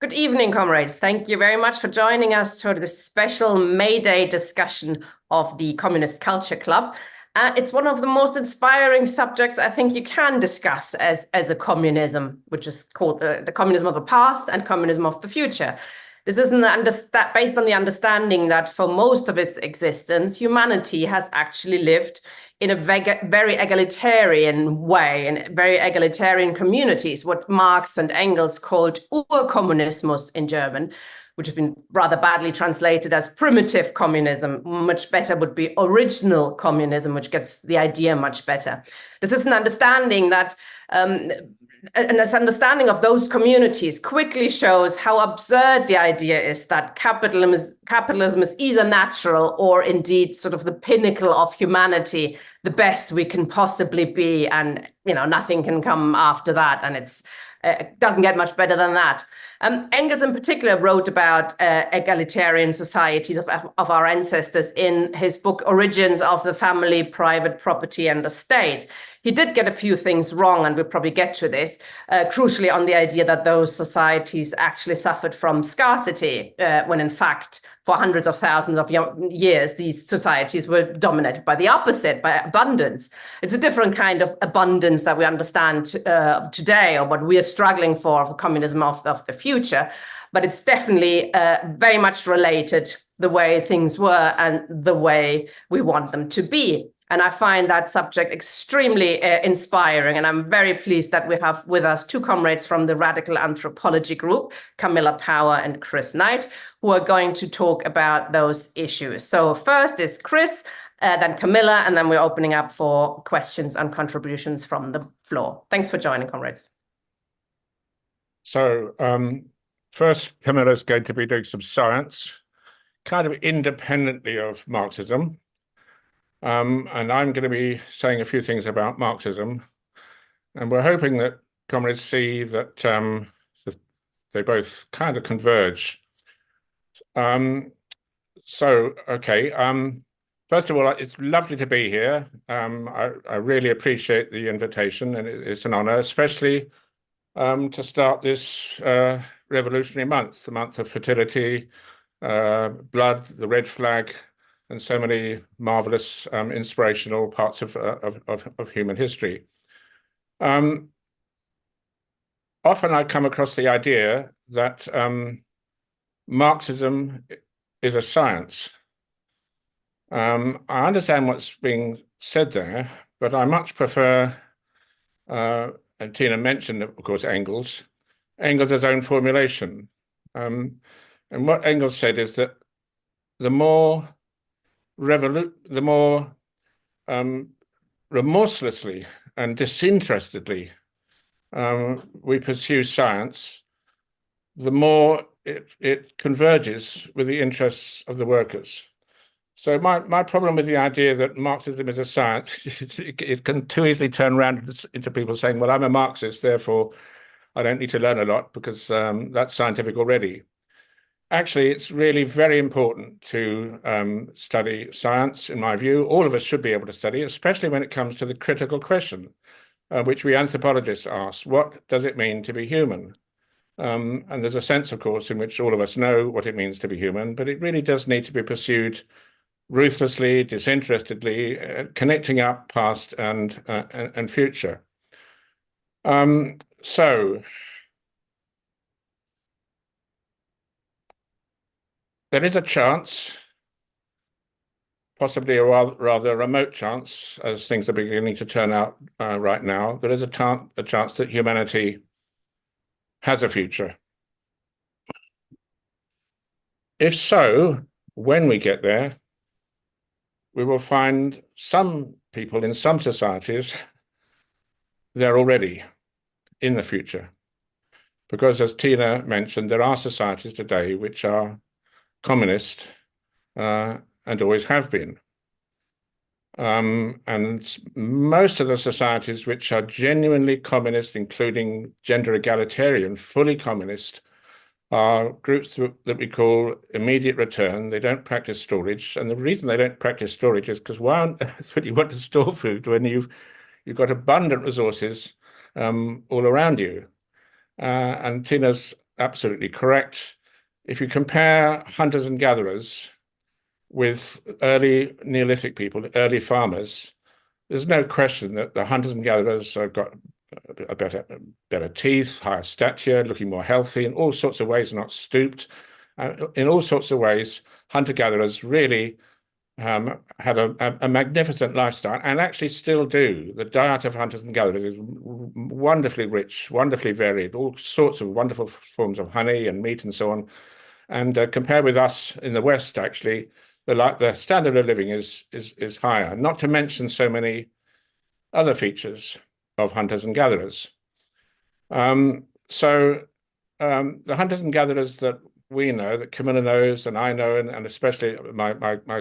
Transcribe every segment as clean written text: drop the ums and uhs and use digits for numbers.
Good evening, comrades. Thank you very much for joining us for this special May Day discussion of the Communist Culture Club. It's one of the most inspiring subjects I think you can discuss as a communism, which is called the communism of the past and communism of the future. This isn't based on the understanding that for most of its existence, humanity has actually lived in a very egalitarian way, in very egalitarian communities, what Marx and Engels called Urkommunismus in German, which has been rather badly translated as primitive communism. Much better would be original communism, which gets the idea much better. This is an understanding that and this understanding of those communities quickly shows how absurd the idea is that capitalism is either natural or indeed sort of the pinnacle of humanity, the best we can possibly be, and nothing can come after that, and it doesn't get much better than that. Engels in particular wrote about egalitarian societies of our ancestors in his book Origins of the Family, Private Property and the State. He did get a few things wrong, and we'll probably get to this, crucially on the idea that those societies actually suffered from scarcity, when in fact, for hundreds of thousands of years, these societies were dominated by the opposite, by abundance. It's a different kind of abundance that we understand today, or what we are struggling for communism of the future. But it's definitely very much related the way things were and the way we want them to be. And I find that subject extremely inspiring. And I'm very pleased that we have with us two comrades from the Radical Anthropology Group, Camilla Power and Chris Knight, who are going to talk about those issues. So first is Chris, then Camilla, and then we're opening up for questions and contributions from the floor. Thanks for joining, comrades. So first, Camilla's going to be doing some science, kind of independently of Marxism. And I'm going to be saying a few things about Marxism, and we're hoping that comrades see that they both kind of converge. Okay. First of all, it's lovely to be here. I really appreciate the invitation, and it's an honor, especially to start this revolutionary month, the month of fertility, blood, the red flag, and so many marvelous, inspirational parts of human history. Often I come across the idea that Marxism is a science. I understand what's being said there, but I much prefer, and Tina mentioned, of course, Engels' own formulation. And what Engels said is that the more remorselessly and disinterestedly we pursue science, the more it converges with the interests of the workers. So my problem with the idea that Marxism is a science, it can too easily turn around into people saying, well, I'm a Marxist, therefore I don't need to learn a lot because that's scientific already. Actually, it's really very important to study science, in my view. All of us should be able to study, especially when it comes to the critical question, which we anthropologists ask: what does it mean to be human? And there's a sense, of course, in which all of us know what it means to be human, but it really does need to be pursued ruthlessly, disinterestedly, connecting up past and future. There is a chance, possibly a rather remote chance, as things are beginning to turn out right now, there is a chance that humanity has a future. If so, when we get there, we will find some people in some societies there already in the future. Because as Tina mentioned, there are societies today which are communist and always have been. And most of the societies which are genuinely communist, including gender egalitarian, fully communist, are groups that we call immediate return. They don't practice storage. And the reason they don't practice storage is because why on earth would you want to store food when you've got abundant resources all around you? And Tina's absolutely correct. If you compare hunters and gatherers with early Neolithic people, early farmers, there's no question that the hunters and gatherers have got a better teeth, higher stature, looking more healthy in all sorts of ways, not stooped. In all sorts of ways, hunter-gatherers really had a magnificent lifestyle, and actually still do. The diet of hunters and gatherers is wonderfully rich, wonderfully varied, all sorts of wonderful forms of honey and meat and so on. And compared with us in the West, actually, the standard of living is higher. Not to mention so many other features of hunters and gatherers. The hunters and gatherers that we know, that Camilla knows, and I know, and especially my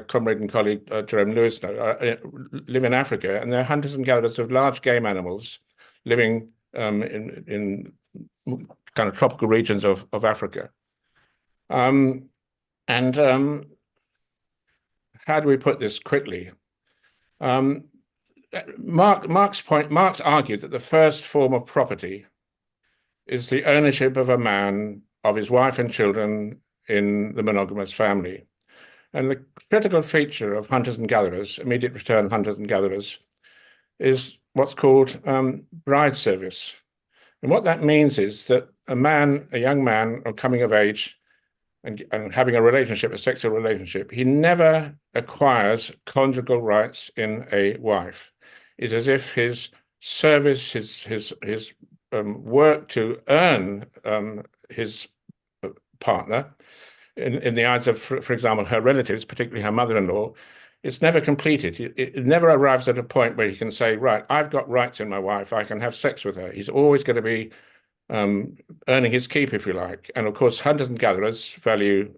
comrade and colleague Jerome Lewis know, live in Africa, and they're hunters and gatherers of large game animals living in kind of tropical regions of Africa. How do we put this quickly? Marx argued that the first form of property is the ownership of a man of his wife and children in the monogamous family. And the critical feature of hunters and gatherers, immediate return hunters and gatherers, is what's called bride service. And what that means is that a young man coming of age and having a relationship, a sexual relationship, he never acquires conjugal rights in a wife. It's as if his service, his work to earn his partner in the eyes of, for example, her relatives, particularly her mother-in-law, it's never completed. It never arrives at a point where he can say, right, I've got rights in my wife, I can have sex with her. He's always going to be earning his keep, if you like. And of course, hunters and gatherers value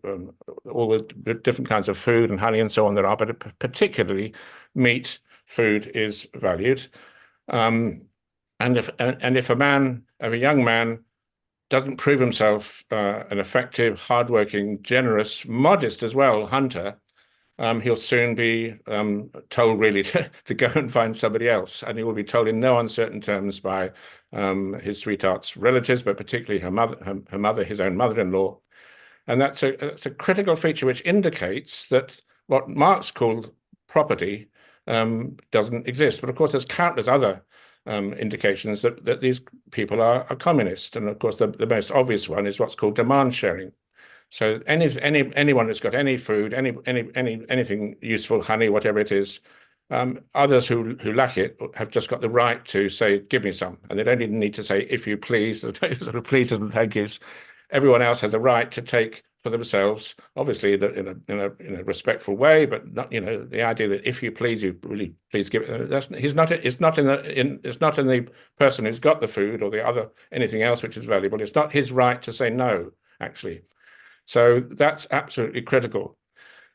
all the different kinds of food and honey and so on there are, but particularly meat food is valued. And if a young man doesn't prove himself an effective, hardworking, generous, modest as well hunter, he'll soon be told really to go and find somebody else. And he will be told in no uncertain terms by his sweetheart's relatives, but particularly her mother, his own mother-in-law. And that's a critical feature which indicates that what Marx called property doesn't exist. But of course, there's countless other indications that these people are communist. And of course, the most obvious one is what's called demand sharing. So anyone that's got any food, anything useful, honey, whatever it is, others who lack it have just got the right to say, give me some. And they don't even need to say, if you please, sort of pleases and thank yous. Everyone else has a right to take for themselves, obviously in a respectful way, but not, the idea that if you please, you really please give it. It's not in the person who's got the food or the other anything else which is valuable. It's not his right to say no, actually. So that's absolutely critical.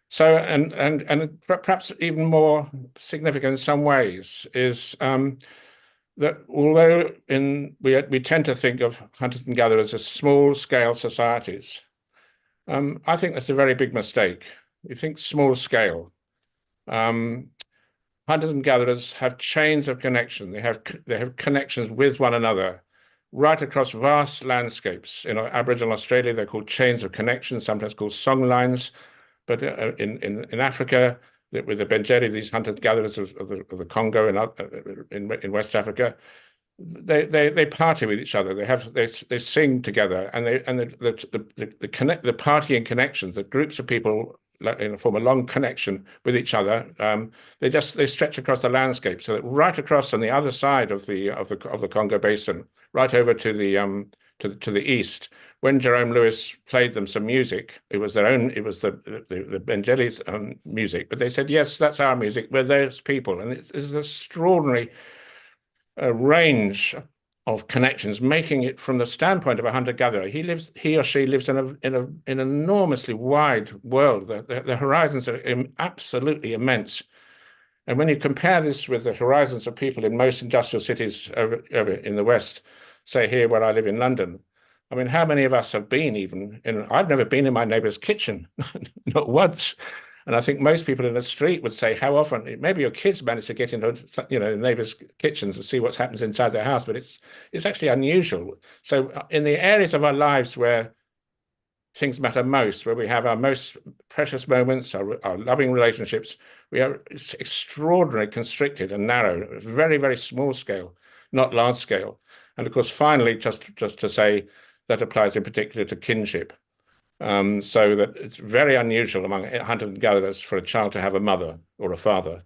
So and perhaps even more significant in some ways is that although we tend to think of hunters and gatherers as small-scale societies, I think that's a very big mistake. You think small scale. Hunters and gatherers have chains of connection. They have connections with one another right across vast landscapes. In Aboriginal Australia, they're called chains of connection, sometimes called song lines. But in Africa, with the Benjedi, these hunter-gatherers of the Congo in West Africa, they party with each other. They sing together, and the party and connections, the groups of people form a long connection with each other. They stretch across the landscape, so that right across on the other side of the Congo Basin, right over to the east. When Jerome Lewis played them some music, it was the Benjeli's music, but they said, yes, that's our music, we're those people. And it's an extraordinary range of connections, making it from the standpoint of a hunter-gatherer. He or she lives in an enormously wide world. The horizons are absolutely immense. And when you compare this with the horizons of people in most industrial cities over in the West, say here where I live in London, I mean, how many of us have been I've never been in my neighbor's kitchen, not once. And I think most people in the street would say, how often, maybe your kids manage to get into, the neighbors' kitchens and see what happens inside their house, but it's actually unusual. So in the areas of our lives where things matter most, where we have our most precious moments, our loving relationships, we are extraordinarily constricted and narrow, very, very small scale, not large scale. And of course, finally, just to say, that applies in particular to kinship. So that it's very unusual among hunters and gatherers for a child to have a mother or a father.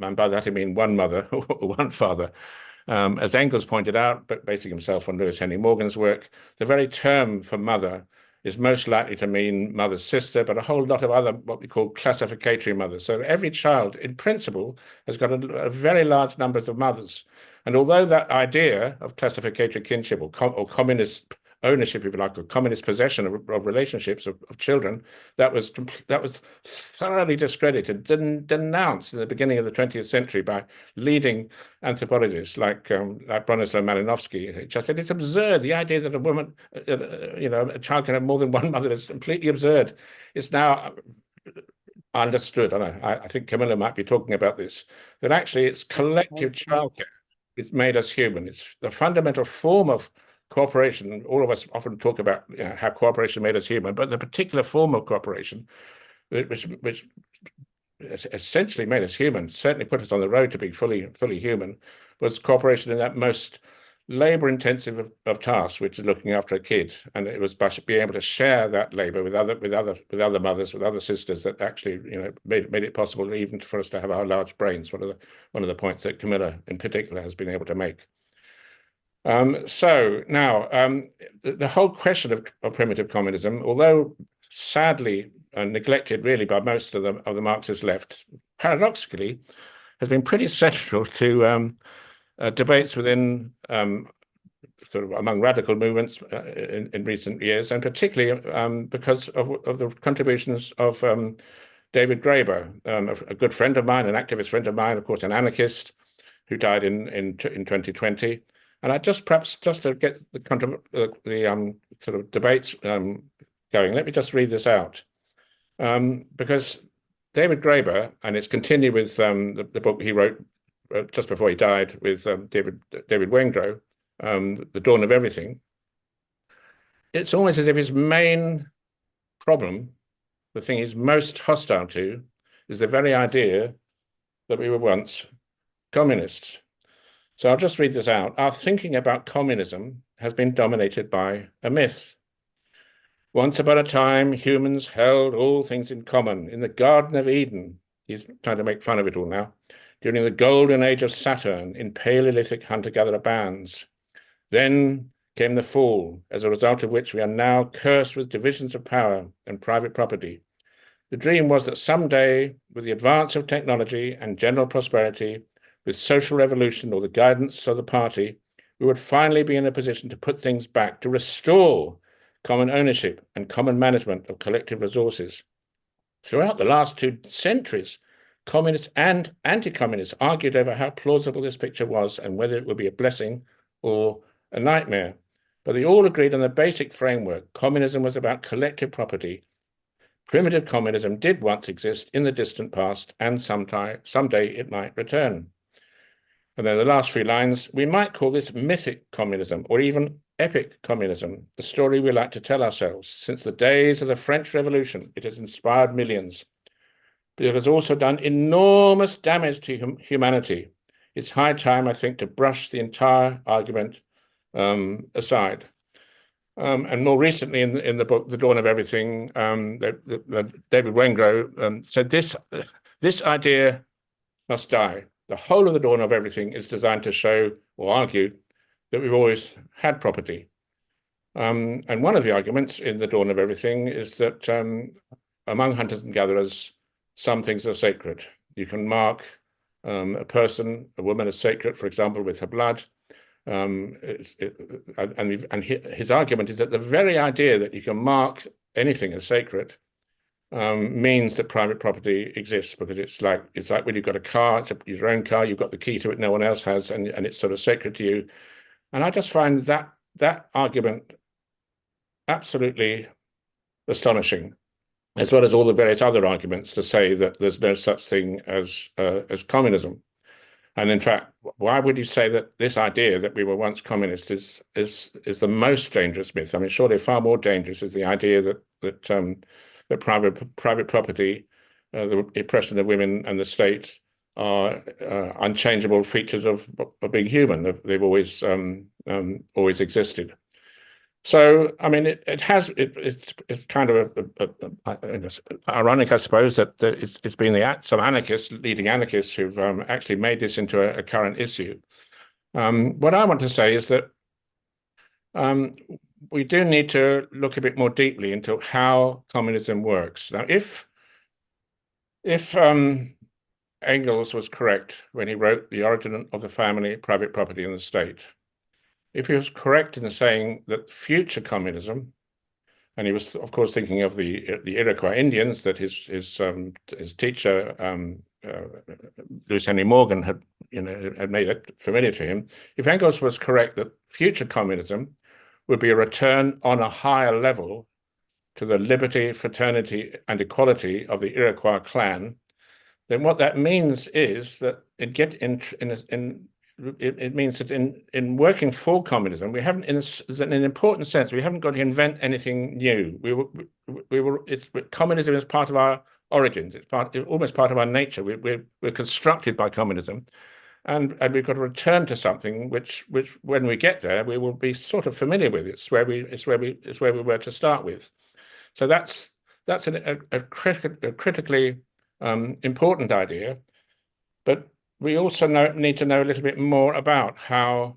And by that I mean one mother or one father. As Engels pointed out, but basing himself on Lewis Henry Morgan's work, the very term for mother is most likely to mean mother's sister, but a whole lot of other what we call classificatory mothers. So every child, in principle, has got a very large number of mothers. And although that idea of classificatory kinship or communist ownership, if you like, or communist possession of relationships of children, that was thoroughly discredited, denounced in the beginning of the 20th century by leading anthropologists like Bronislaw Malinowski. He just said it's absurd. The idea that a woman, a child can have more than one mother is completely absurd. It's now understood. I think Camilla might be talking about this, that actually it's collective childcare. It's made us human. It's the fundamental form of cooperation. All of us often talk about how cooperation made us human, but the particular form of cooperation, which essentially made us human, certainly put us on the road to being fully human, was cooperation in that most labor-intensive of tasks, which is looking after a kid. And it was by being able to share that labor with other mothers, with other sisters, that actually made it possible even for us to have our large brains. One of the points that Camilla in particular has been able to make. So now the whole question of primitive communism, although sadly neglected really by most of the Marxist left, paradoxically has been pretty central to debates within sort of among radical movements in recent years, and particularly because of the contributions of David Graeber, a good friend of mine, an activist friend of mine, of course, an anarchist who died in 2020. And I just to get the sort of debates going, let me just read this out, because David Graeber, and it's continued with the book he wrote just before he died with David Wengrow, The Dawn of Everything. It's almost as if his main problem, the thing he's most hostile to, is the very idea that we were once communists. So I'll just read this out. Our thinking about communism has been dominated by a myth. Once upon a time, humans held all things in common in the Garden of Eden. He's trying to make fun of it all now. During the golden age of Saturn, in Paleolithic hunter-gatherer bands. Then came the fall, as a result of which we are now cursed with divisions of power and private property. The dream was that someday, with the advance of technology and general prosperity, with social revolution or the guidance of the party, we would finally be in a position to put things back, to restore common ownership and common management of collective resources. Throughout the last 2 centuries, communists and anti-communists argued over how plausible this picture was and whether it would be a blessing or a nightmare. But they all agreed on the basic framework. Communism was about collective property. Primitive communism did once exist in the distant past, and someday it might return. And then the last 3 lines, we might call this mythic communism or even epic communism, the story we like to tell ourselves. Since the days of the French Revolution, it has inspired millions, but it has also done enormous damage to humanity. It's high time, I think, to brush the entire argument aside. And more recently in the book, The Dawn of Everything, David Wengrow said this idea must die. The whole of The Dawn of Everything is designed to show or argue that we've always had property. And one of the arguments in The Dawn of Everything is that among hunters and gatherers, some things are sacred. You can mark a person, a woman as sacred, for example, with her blood. And his argument is that the very idea that you can mark anything as sacred means that private property exists, because it's like when you've got a car, it's your own car, you've got the key to it, no one else has, and it's sort of sacred to you. And I just find that argument absolutely astonishing. as well as all the various other arguments to say that there's no such thing as communism. And in fact, why would you say that this idea that we were once communist is the most dangerous myth? I mean, surely far more dangerous is the idea that private property, the oppression of women and the state are unchangeable features of being human. They've always existed. So, I mean, it's kind of ironic, I suppose, that it's been some leading anarchists who've actually made this into a current issue. What I want to say is that we do need to look a bit more deeply into how communism works. Now, if Engels was correct when he wrote The Origin of the Family, Private Property and the State, if he was correct in saying that future communism, and he was, of course, thinking of the Iroquois Indians that his teacher, Lewis Henry Morgan, had made it familiar to him. If Engels was correct that future communism would be a return on a higher level to the liberty, fraternity, and equality of the Iroquois clan, then what that means is that it means that in working for communism, we haven't, in an important sense, we haven't got to invent anything new. Communism is part of our origins. It's almost part of our nature. We're constructed by communism, and we've got to return to something which when we get there, we will be sort of familiar with. It's where we were to start with. So that's a critically important idea, but we also need to know a little bit more about how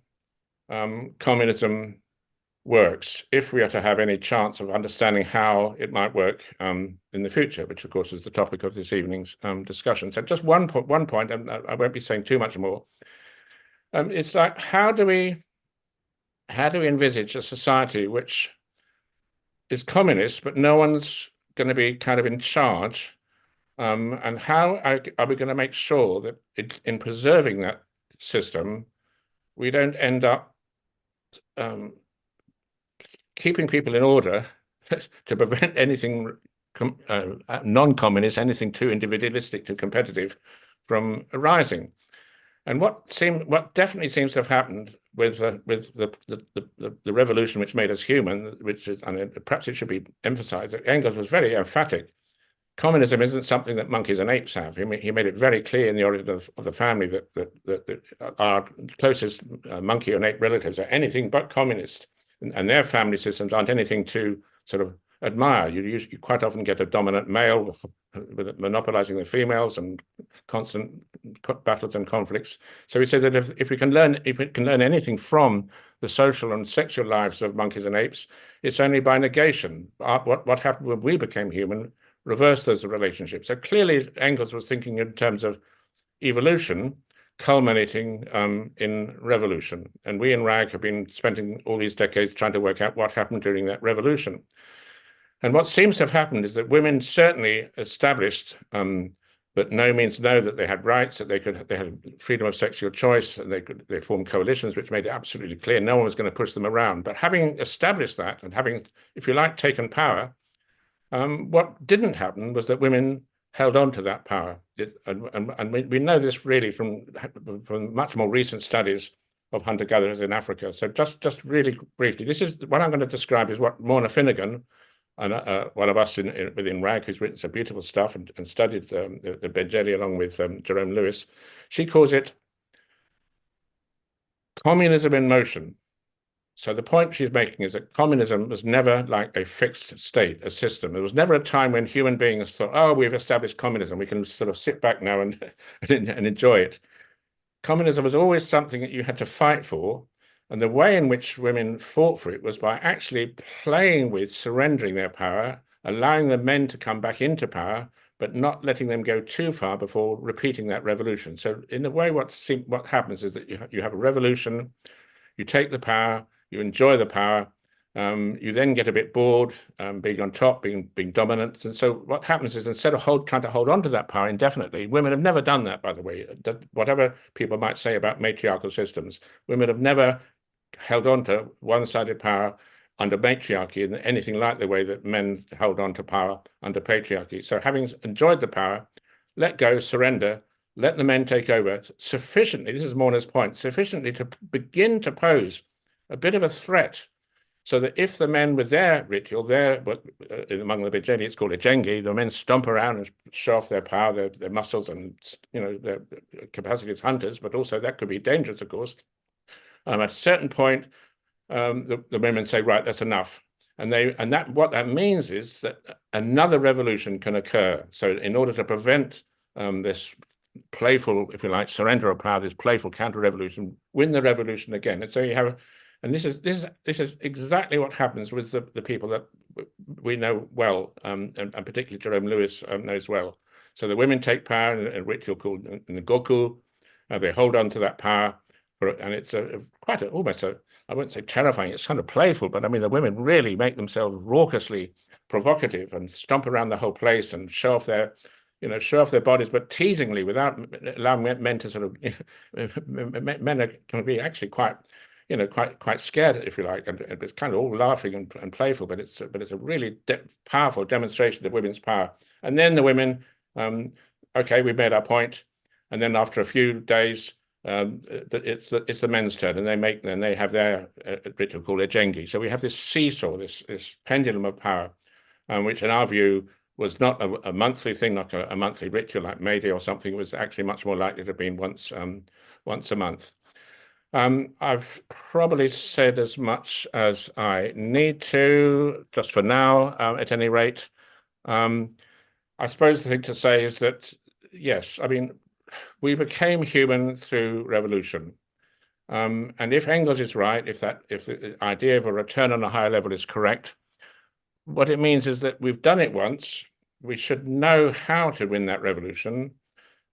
communism works if we are to have any chance of understanding how it might work in the future, which of course is the topic of this evening's discussion. So just one point, and I won't be saying too much more. It's like, how do we envisage a society which is communist, but no one's going to be kind of in charge? And how are we going to make sure that in preserving that system, we don't end up keeping people in order to prevent anything non-communist, anything too individualistic, too competitive from arising? And what definitely seems to have happened with the revolution which made us human, which is, and perhaps it should be emphasized that Engels was very emphatic. Communism isn't something that monkeys and apes have. He made it very clear in The Origin of the Family that our closest monkey and ape relatives are anything but communist, and their family systems aren't anything to sort of admire. You quite often get a dominant male with monopolizing the females and constant battles and conflicts. So he said that if we can learn anything from the social and sexual lives of monkeys and apes, it's only by negation. What happened when we became human reverse those relationships. So clearly Engels was thinking in terms of evolution culminating in revolution. And we in RAG have been spending all these decades trying to work out what happened during that revolution. And what seems to have happened is that women certainly established, but no means know that they had rights, that they had freedom of sexual choice, and they formed coalitions, which made it absolutely clear no one was going to push them around. But having established that and having, if you like, taken power, what didn't happen was that women held on to that power. And we know this really from much more recent studies of hunter-gatherers in Africa. So just really briefly, this is what I'm going to describe is what Morna Finnegan, and one of us within RAG, who's written some beautiful stuff and studied the Benjeli along with Jerome Lewis, she calls it communism in motion. So the point she's making is that communism was never like a fixed state, a system. There was never a time when human beings thought, oh, we've established communism. We can sort of sit back now and enjoy it. Communism was always something that you had to fight for. And the way in which women fought for it was by actually playing with surrendering their power, allowing the men to come back into power, but not letting them go too far before repeating that revolution. So in a way, what happens is that you have a revolution, you take the power, you enjoy the power, you then get a bit bored being on top, being dominant. And so what happens is instead of trying to hold on to that power indefinitely, women have never done that, by the way. Whatever people might say about matriarchal systems, women have never held on to one-sided power under matriarchy and anything like the way that men held on to power under patriarchy. So having enjoyed the power, let go, surrender, let the men take over sufficiently, this is Morna's point, sufficiently to begin to pose a bit of a threat, so that if the men with their ritual, among the Bajeni, it's called a jengi, the men stomp around and show off their power, their muscles, and their capacity as hunters, but also that could be dangerous, of course. At a certain point, the women say, right, that's enough. What that means is that another revolution can occur. So in order to prevent this playful, if you like, surrender of power, this playful counter-revolution, win the revolution again. And so you have, and this is exactly what happens with the people that we know well, and particularly Jerome Lewis knows well. So the women take power in a ritual called Ngoku. They hold on to that power, and it's almost a, I wouldn't say terrifying, it's kind of playful, but I mean, the women really make themselves raucously provocative and stomp around the whole place and show off their bodies, but teasingly, without allowing men to sort of, men can be actually quite scared, if you like, and it's kind of all laughing and playful, but it's a really powerful demonstration of women's power. And then the women, okay, we've made our point, and then after a few days, it's the men's turn, and they have their ritual called a jengi. So we have this seesaw, this pendulum of power, which in our view was not a monthly thing, not a monthly ritual like May Day or something. It was actually much more likely to have been once a month. I've probably said as much as I need to, just for now, at any rate. I suppose the thing to say is that, yes, I mean, we became human through revolution. And if Engels is right, if the idea of a return on a higher level is correct, what it means is that we've done it once, we should know how to win that revolution.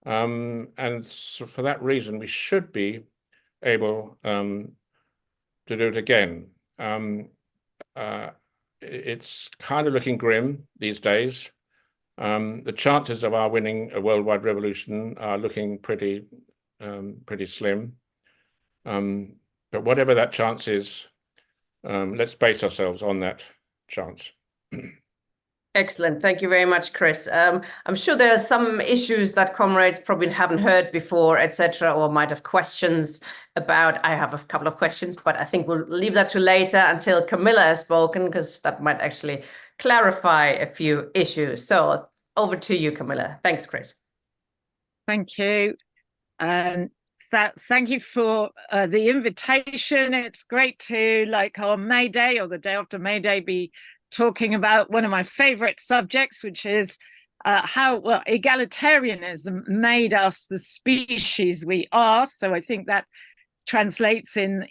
And so for that reason, we should be able to do it again. It's kind of looking grim these days. The chances of our winning a worldwide revolution are looking pretty slim. But whatever that chance is, let's base ourselves on that chance. Excellent. Thank you very much, Chris. I'm sure there are some issues that comrades probably haven't heard before, etc., or might have questions about. I have a couple of questions, but I think we'll leave that to later until Camilla has spoken, because that might actually clarify a few issues. So over to you, Camilla. Thanks, Chris. Thank you. Thank you for the invitation. It's great to, like, on May Day or the day after May Day, be talking about one of my favorite subjects, which is how egalitarianism made us the species we are. So I think that translates in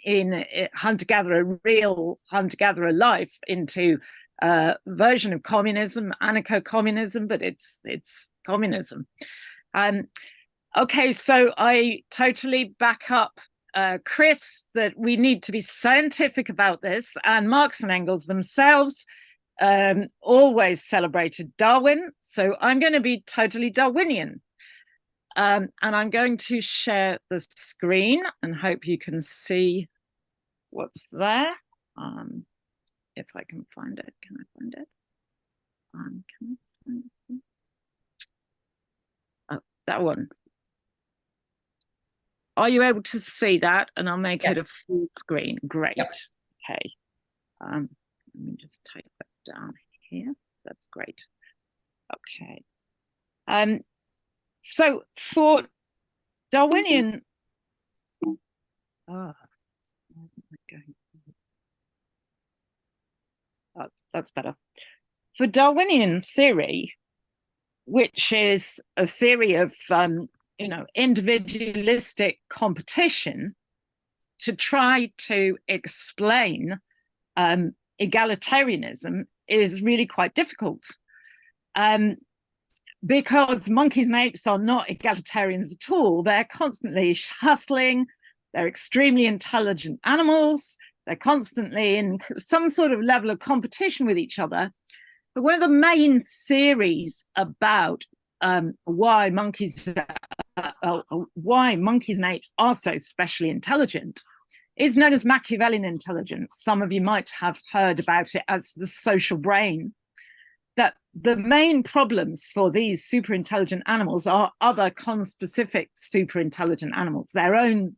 hunter-gatherer, real hunter-gatherer life into a version of communism, anarcho-communism, but it's communism. Okay, so I totally back up Chris that we need to be scientific about this, and Marx and Engels themselves always celebrated Darwin, so I'm going to be totally Darwinian. And I'm going to share the screen and hope you can see what's there. If I can find it, can I find it? Can I find it? Oh, that one. Are you able to see that? And I'll make it a full screen. Great. Yep. Okay. Let me just take that down here. That's great. Okay. So for Darwinian, that's better. For Darwinian theory, which is a theory of individualistic competition, to try to explain egalitarianism is really quite difficult, because monkeys and apes are not egalitarians at all. They're constantly hustling, they're extremely intelligent animals, they're constantly in some sort of level of competition with each other. But one of the main theories about why monkeys and apes are so specially intelligent is known as Machiavellian intelligence. Some of you might have heard about it as the social brain. That the main problems for these super intelligent animals are other conspecific super intelligent animals. Their own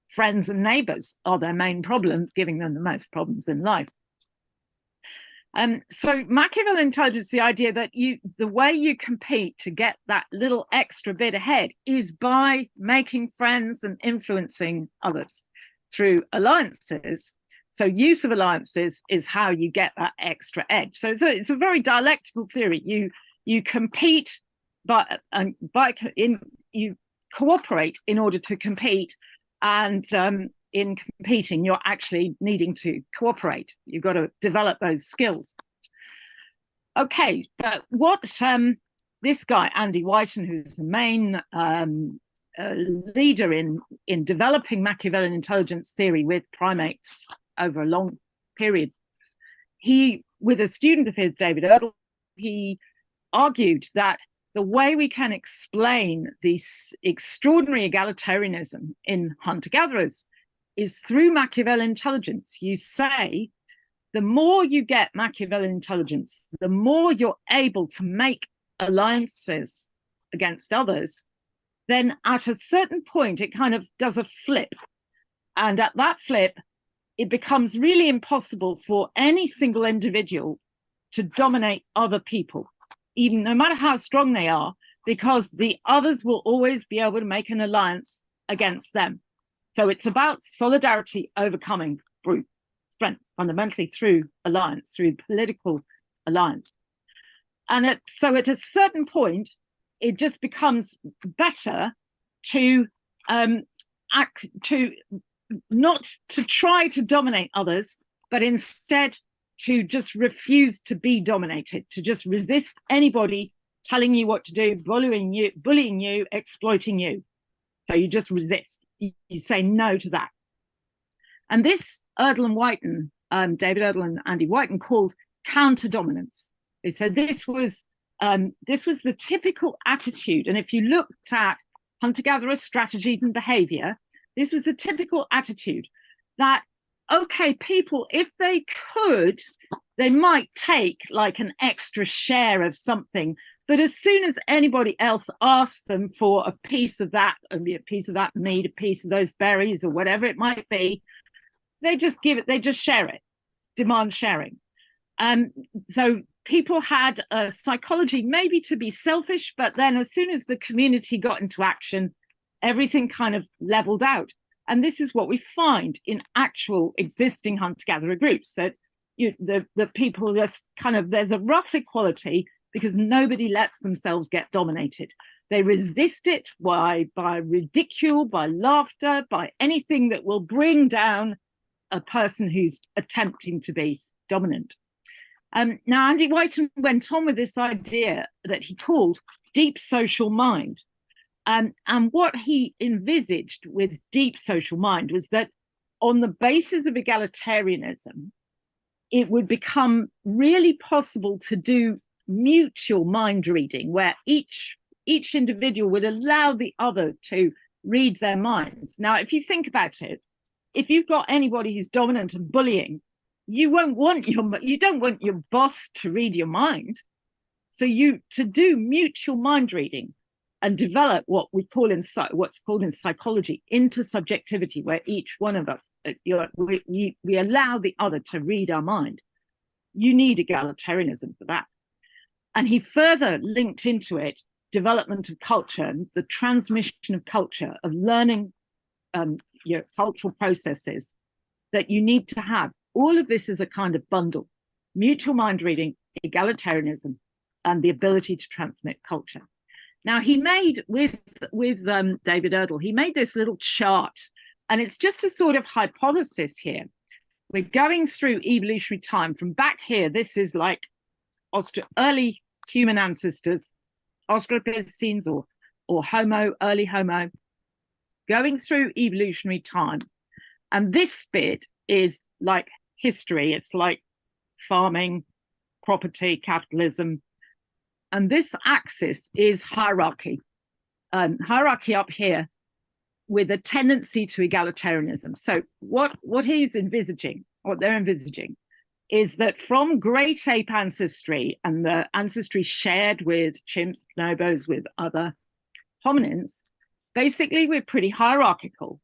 friends and neighbors are their main problems, giving them the most problems in life. So Machiavellian intelligence, the idea that the way you compete to get that little extra bit ahead is by making friends and influencing others through alliances. So use of alliances is how you get that extra edge. So it's a very dialectical theory. You compete, you cooperate in order to compete, and in competing, you're actually needing to cooperate. You've got to develop those skills. Okay, but what this guy, Andy Whiten, who's the main leader in developing Machiavellian intelligence theory with primates over a long period, he, with a student of his, David Erdl, he argued that the way we can explain this extraordinary egalitarianism in hunter-gatherers is through Machiavellian intelligence. You say, the more you get Machiavellian intelligence, the more you're able to make alliances against others, then at a certain point, it kind of does a flip. And at that flip, it becomes really impossible for any single individual to dominate other people, even no matter how strong they are, because the others will always be able to make an alliance against them. So it's about solidarity overcoming brute strength, fundamentally through alliance, through political alliance. And so at a certain point, it just becomes better to not to try to dominate others, but instead to just refuse to be dominated, to just resist anybody telling you what to do, bullying you, exploiting you. So you just resist. You say no to that. And this Erdl and Whiten, David Erdl and Andy Whiten, called counter-dominance. They said this was the typical attitude. And if you looked at hunter-gatherer strategies and behavior, this was the typical attitude that, okay, people, if they could, they might take like an extra share of something. But as soon as anybody else asks them for a piece of that, a piece of that meat, a piece of those berries, or whatever it might be, they just give it, they just share it, demand sharing. So people had a psychology maybe to be selfish, but then as soon as the community got into action, everything kind of leveled out. And this is what we find in actual existing hunter-gatherer groups, that the people just kind of, there's a rough equality because nobody lets themselves get dominated. They resist it by ridicule, by laughter, by anything that will bring down a person who's attempting to be dominant. Now, Andy Whiten went on with this idea that he called deep social mind. And what he envisaged with deep social mind was that on the basis of egalitarianism, it would become really possible to do mutual mind reading, where each individual would allow the other to read their minds. Now, if you think about it, if you've got anybody who's dominant and bullying, you don't want your boss to read your mind. So to do mutual mind reading and develop what's called in psychology intersubjectivity, where each one of us we allow the other to read our mind. You need egalitarianism for that. And he further linked into it development of culture, the transmission of culture, of learning cultural processes that you need to have. All of this is a kind of bundle: mutual mind reading, egalitarianism, and the ability to transmit culture. Now, he made, with David Erdl, he made this little chart, and it's just a sort of hypothesis here. We're going through evolutionary time from back here. This is like early human ancestors, Australopithecines or Homo, early Homo, going through evolutionary time. And this bit is like history. It's like farming, property, capitalism. And this axis is hierarchy. Hierarchy up here with a tendency to egalitarianism. So what he's envisaging, what they're envisaging, is that from great ape ancestry and the ancestry shared with chimps, bonobos, with other hominins, basically we're pretty hierarchical,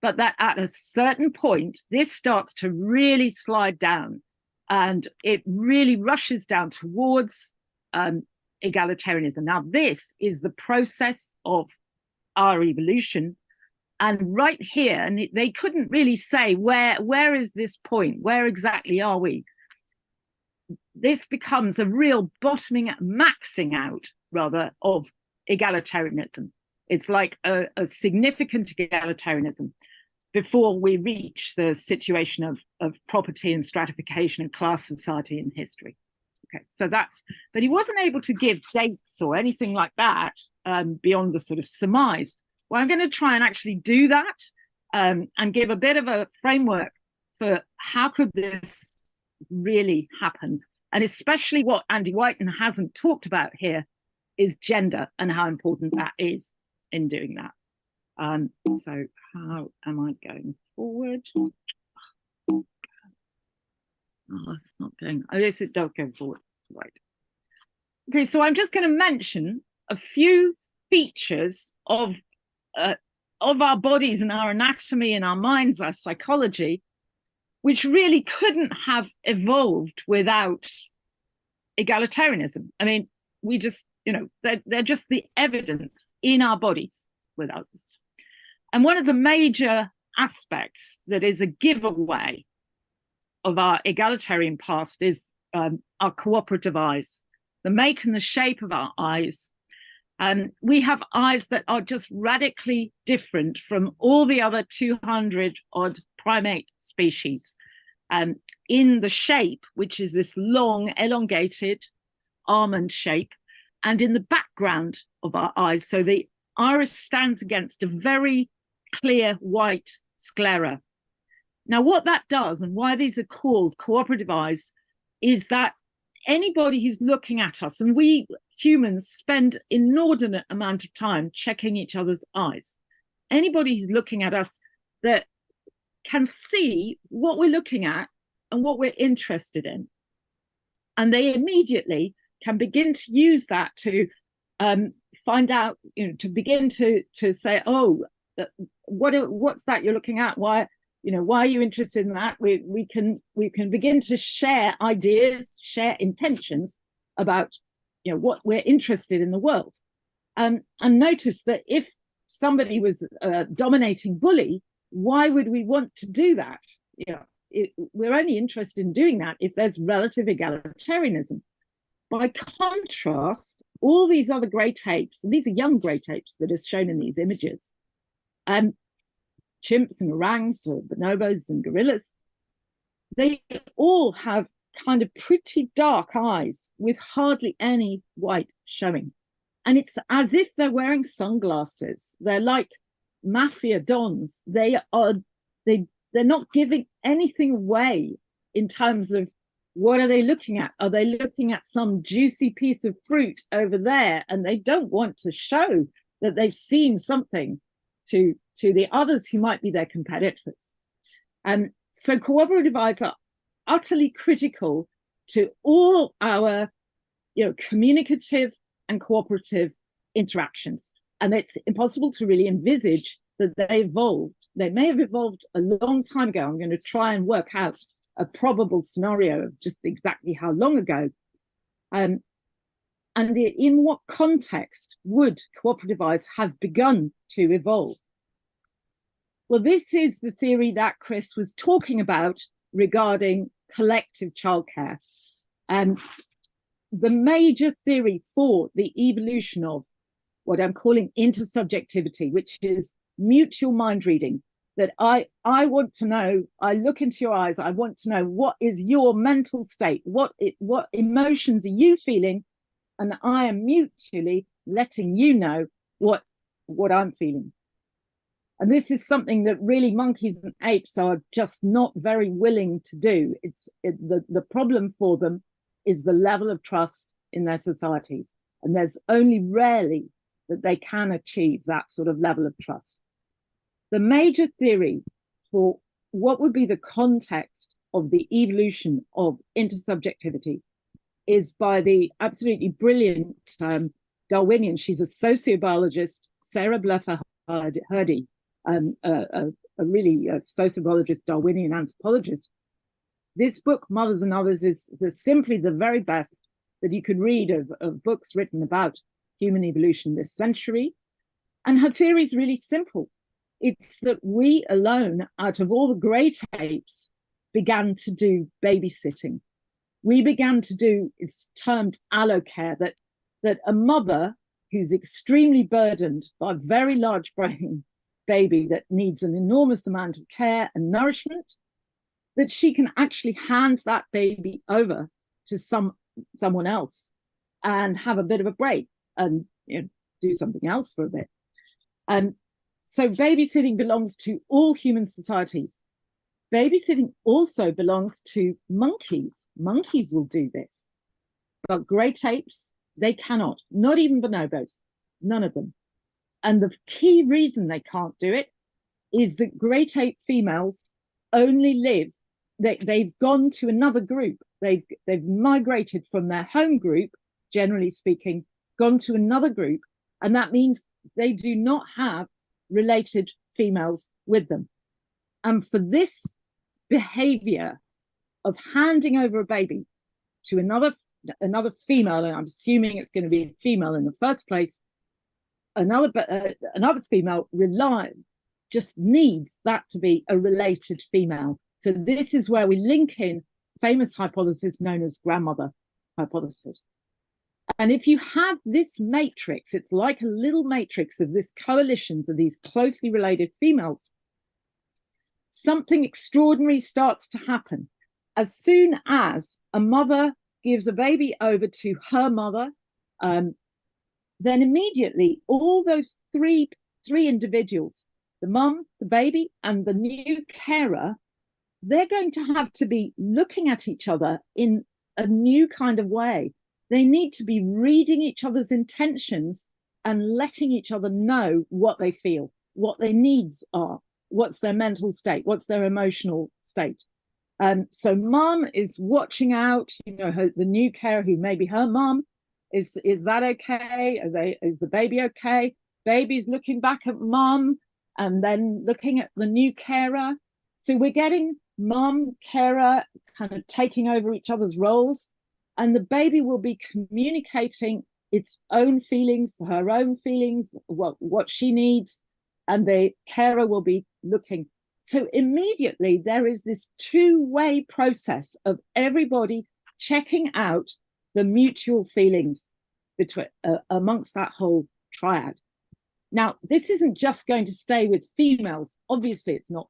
but that at a certain point, this starts to really slide down and it really rushes down towards egalitarianism. Now, this is the process of our evolution. And right here, and they couldn't really say where is this point? Where exactly are we? This becomes a real bottoming, maxing out, rather, of egalitarianism. It's like a significant egalitarianism before we reach the situation of property and stratification and class society in history. Okay, so but he wasn't able to give dates or anything like that beyond the sort of surmise. Well, I'm going to try and actually do that and give a bit of a framework for how could this really happen. And especially what Andy Whiten hasn't talked about here is gender and how important that is in doing that. So how am I going forward? Oh, it's not going. Oh, yes, it does go forward. Right. Okay, so I'm just going to mention a few features of our bodies and our anatomy and our minds, our psychology, which really couldn't have evolved without egalitarianism. I mean, we just, they're just the evidence in our bodies without this. And one of the major aspects that is a giveaway of our egalitarian past is our cooperative eyes, the make and the shape of our eyes. We have eyes that are just radically different from all the other 200 odd primate species. In the shape, which is this long, elongated almond shape, and in the background of our eyes. So the iris stands against a very clear white sclera. Now, what that does and why these are called cooperative eyes is that anybody who's looking at us, and we humans spend inordinate amount of time checking each other's eyes. Anybody who's looking at us that can see what we're looking at and what we're interested in. And they immediately can begin to use that to find out, to begin to say, oh, what's that you're looking at? Why are you interested in that? We can begin to share ideas, share intentions about what we're interested in the world. And notice that if somebody was a dominating bully, why would we want to do that? We're only interested in doing that if there's relative egalitarianism. By contrast, all these other great apes, and these are young great apes that are shown in these images, chimps and orangs, or bonobos and gorillas, they all have kind of pretty dark eyes with hardly any white showing. And it's as if they're wearing sunglasses. They're like mafia dons. They're not giving anything away in terms of what are they looking at? Are they looking at some juicy piece of fruit over there? And they don't want to show that they've seen something to the others who might be their competitors. And so cooperative eyes are utterly critical to all our communicative and cooperative interactions. And it's impossible to really envisage that they evolved. They may have evolved a long time ago. I'm going to try and work out a probable scenario of just exactly how long ago. And in what context would cooperative eyes have begun to evolve? Well, this is the theory that Chris was talking about regarding collective childcare. And the major theory for the evolution of what I'm calling intersubjectivity, which is mutual mind reading, that I want to know, I look into your eyes, I want to know what is your mental state, what emotions are you feeling, and I am mutually letting you know what I'm feeling. And this is something that really monkeys and apes are just not very willing to do. The problem for them is the level of trust in their societies. And there's only rarely that they can achieve that sort of level of trust. the major theory for what would be the context of the evolution of intersubjectivity is by the absolutely brilliant Darwinian, she's a sociobiologist, Sarah Bluffer Hrdy, a really sociobiologist, Darwinian anthropologist. This book, Mothers and Others, is simply the very best that you could read of books written about human evolution this century. And her theory is really simple. It's that we alone, out of all the great apes, began to do babysitting. We began to do, it's termed allocare, that a mother who's extremely burdened by a very large brain baby that needs an enormous amount of care and nourishment, that she can actually hand that baby over to someone else and have a bit of a break and do something else for a bit. And so babysitting belongs to all human societies. Babysitting also belongs to monkeys. Monkeys will do this, but great apes, they cannot, not even bonobos, none of them. And the key reason they can't do it is that great ape females only live, they've gone to another group. They've migrated from their home group, generally speaking, gone to another group. And that means they do not have related females with them. And for this behavior of handing over a baby to another female, and I'm assuming it's going to be a female in the first place, another female just needs that to be a related female. So this is where we link in famous hypothesis known as grandmother hypothesis. And if you have this matrix, it's like a little matrix of this coalitions of these closely related females, something extraordinary starts to happen. As soon as a mother gives a baby over to her mother, then immediately all those three individuals, the mum, the baby, and the new carer, they're going to have to be looking at each other in a new kind of way. They need to be reading each other's intentions and letting each other know what they feel, what their needs are, what's their mental state, what's their emotional state. So mom is watching out, the new carer who may be her mom, is that okay? Is the baby okay? Baby's looking back at mom and then looking at the new carer. So we're getting mom, carer kind of taking over each other's roles, and the baby will be communicating its own feelings, her own feelings, what she needs, and the carer will be looking. So immediately there is this two-way process of everybody checking out the mutual feelings between amongst that whole triad. Now, this isn't just going to stay with females. Obviously, it's not.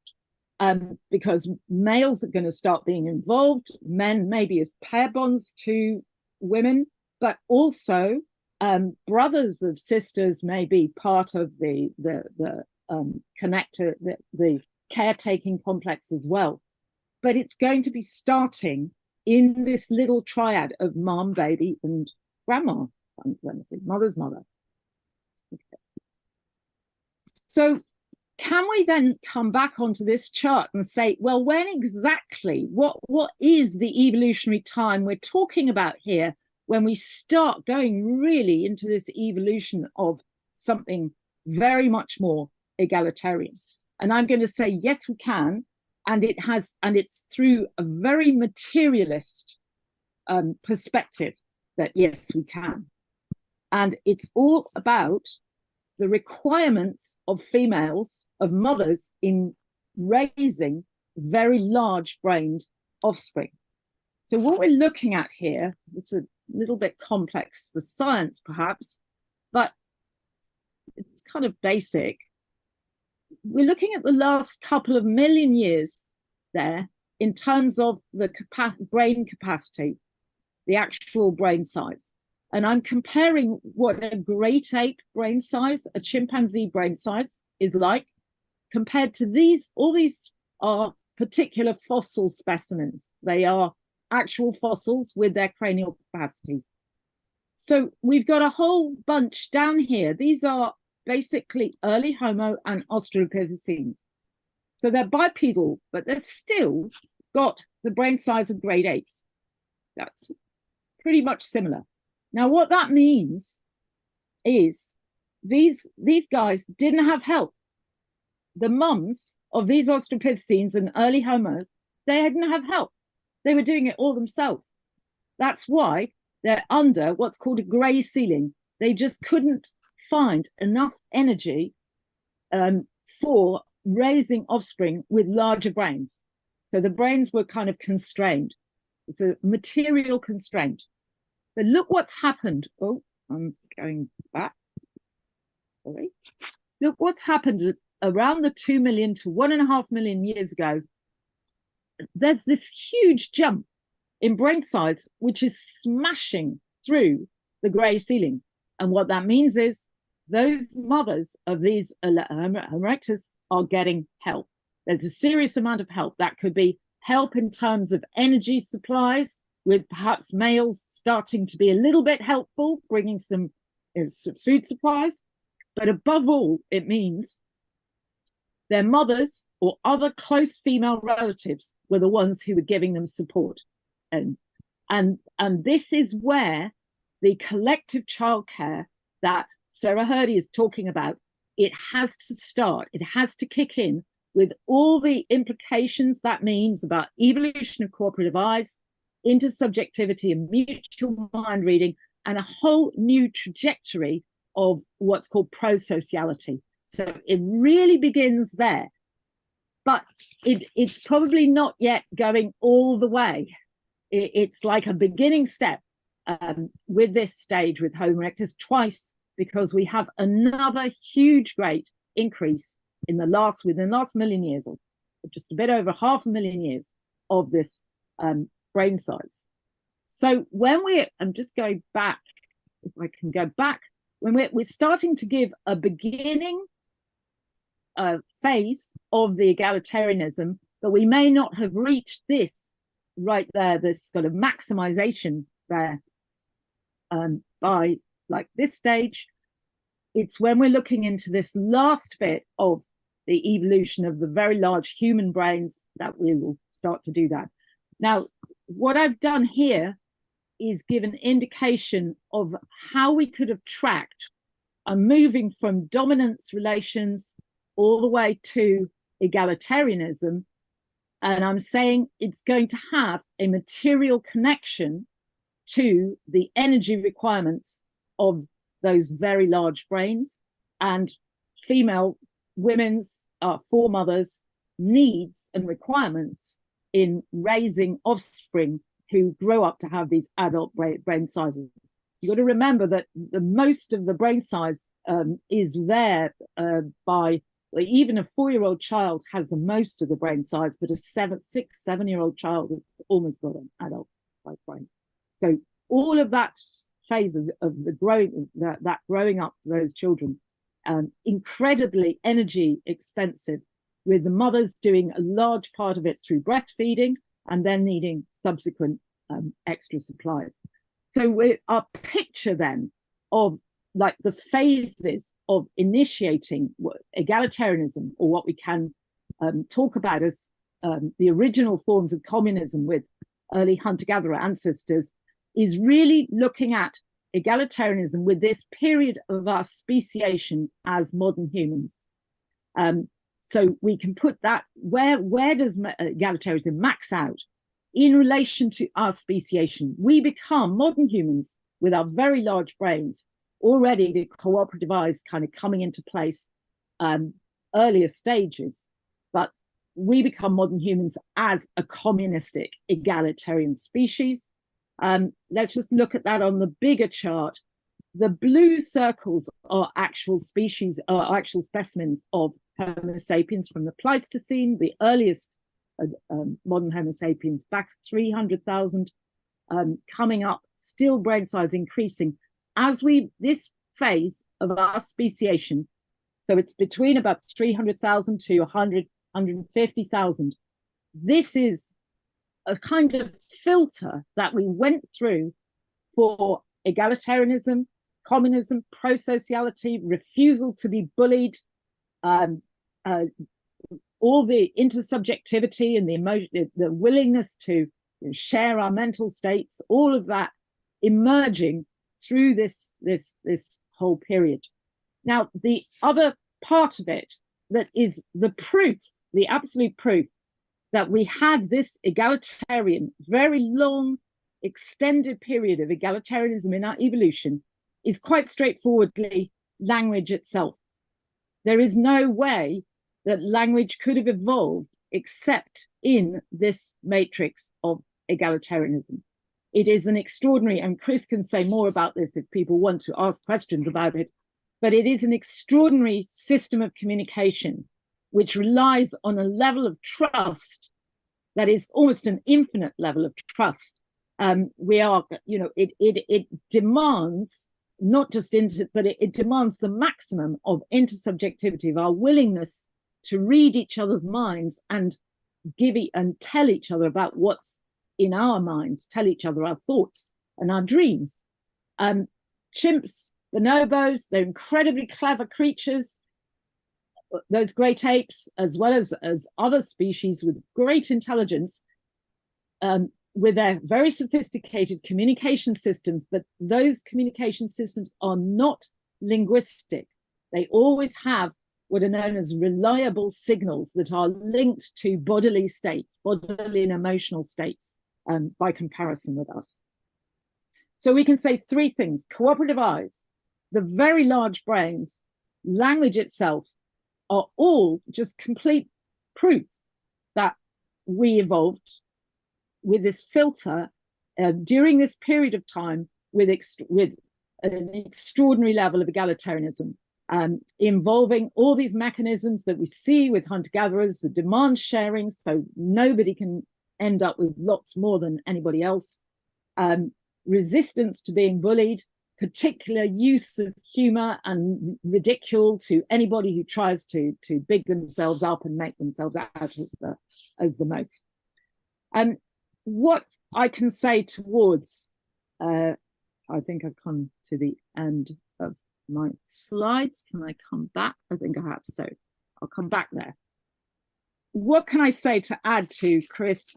Because males are going to start being involved, men maybe as pair bonds to women, but also brothers of sisters may be part of the connector, the caretaking complex as well. But it's going to be starting in this little triad of mom, baby, and grandma, mother's mother. Okay. So can we then come back onto this chart and say, well, when exactly, what is the evolutionary time we're talking about here when we start going really into this evolution of something very much more egalitarian? And I'm going to say, yes, we can. And it's through a very materialist perspective that, yes, we can. And it's all about the requirements of females, of mothers, in raising very large-brained offspring. So what we're looking at here, it's a little bit complex, the science perhaps, but it's kind of basic. We're looking at the last couple of million years there in terms of the brain capacity, the actual brain size. And I'm comparing what a great ape brain size, a chimpanzee brain size is like, compared to these. All these are particular fossil specimens. They are actual fossils with their cranial capacities. So we've got a whole bunch down here. These are basically early Homo and Australopithecines. So they're bipedal, but they're still got the brain size of great apes. That's pretty much similar. Now, what that means is these guys didn't have help. The mums of these Australopithecines and early Homo, they didn't have help. They were doing it all themselves. That's why they're under what's called a gray ceiling. They just couldn't find enough energy for raising offspring with larger brains. So the brains were kind of constrained. It's a material constraint. But look what's happened. Oh, I'm going back. Sorry. Look what's happened around the 2 million to 1.5 million years ago. There's this huge jump in brain size, which is smashing through the gray ceiling. And what that means is those mothers of these Homo erectus are getting help. There's a serious amount of help. That could be help in terms of energy supplies, with perhaps males starting to be a little bit helpful, bringing some food supplies. But above all, it means their mothers or other close female relatives were the ones who were giving them support. And this is where the collective childcare that Sarah Hrdy is talking about, it has to start, it has to kick in with all the implications that means about evolution of cooperative eyes, intersubjectivity and mutual mind reading, and a whole new trajectory of what's called pro-sociality. So it really begins there, but it's probably not yet going all the way. It's like a beginning step with this stage with Homo erectus twice, because we have another huge, great increase within the last million years, or just a bit over 500,000 years of this brain size. So when I'm just going back, if I can go back, when we're starting to give a beginning phase of the egalitarianism, but we may not have reached this right there, this sort of maximization there by like this stage. It's when we're looking into this last bit of the evolution of the very large human brains that we will start to do that. Now, what I've done here is give an indication of how we could have tracked a moving from dominance relations all the way to egalitarianism. And I'm saying it's going to have a material connection to the energy requirements of those very large brains and female women's foremothers' needs and requirements in raising offspring who grow up to have these adult brain sizes. You've got to remember that the most of the brain size is there by, even a 4-year-old child has the most of the brain size, but a 7-year-old child has almost got an adult brain. So all of that phase of the growing, that growing up for those children, incredibly energy expensive, with the mothers doing a large part of it through breastfeeding and then needing subsequent extra supplies. So our picture then of like the phases of initiating egalitarianism, or what we can talk about as the original forms of communism with early hunter-gatherer ancestors, is really looking at egalitarianism with this period of our speciation as modern humans. So we can put that, where does egalitarianism max out? In relation to our speciation, we become modern humans with our very large brains, already the cooperative eyes kind of coming into place earlier stages, but we become modern humans as a communistic egalitarian species. Let's just look at that on the bigger chart. The blue circles are actual species, actual specimens of Homo sapiens from the Pleistocene, the earliest modern Homo sapiens, back 300,000, coming up, still brain size increasing as this phase of our speciation. So it's between about 300,000 to 150,000. This is a kind of filter that we went through for egalitarianism, communism, pro-sociality, refusal to be bullied, all the intersubjectivity and the emotion, the willingness to share our mental states, all of that emerging through this whole period. Now, the other part of it that is the proof, the absolute proof that we had this egalitarian, very long, extended period of egalitarianism in our evolution is quite straightforwardly language itself. There is no way that language could have evolved except in this matrix of egalitarianism. It is an extraordinary, and Chris can say more about this if people want to ask questions about it, but it is an extraordinary system of communication which relies on a level of trust that is almost an infinite level of trust. It demands not just it demands the maximum of intersubjectivity, of our willingness to read each other's minds and tell each other about what's in our minds, tell each other our thoughts and our dreams. Chimps, bonobos, they're incredibly clever creatures. Those great apes, as well as other species with great intelligence, with their very sophisticated communication systems, but those communication systems are not linguistic. They always have what are known as reliable signals that are linked to bodily states, bodily and emotional states, by comparison with us. So we can say three things: cooperative eyes, the very large brains, language itself, are all just complete proof that we evolved with this filter during this period of time with an extraordinary level of egalitarianism, involving all these mechanisms that we see with hunter-gatherers, the demand sharing, so nobody can end up with lots more than anybody else, resistance to being bullied, particular use of humor and ridicule to anybody who tries to big themselves up and make themselves out as the most. What I can say towards, I think I've come to the end of my slides. Can I come back? I think I have, so I'll come back there. What can I say to add to Chris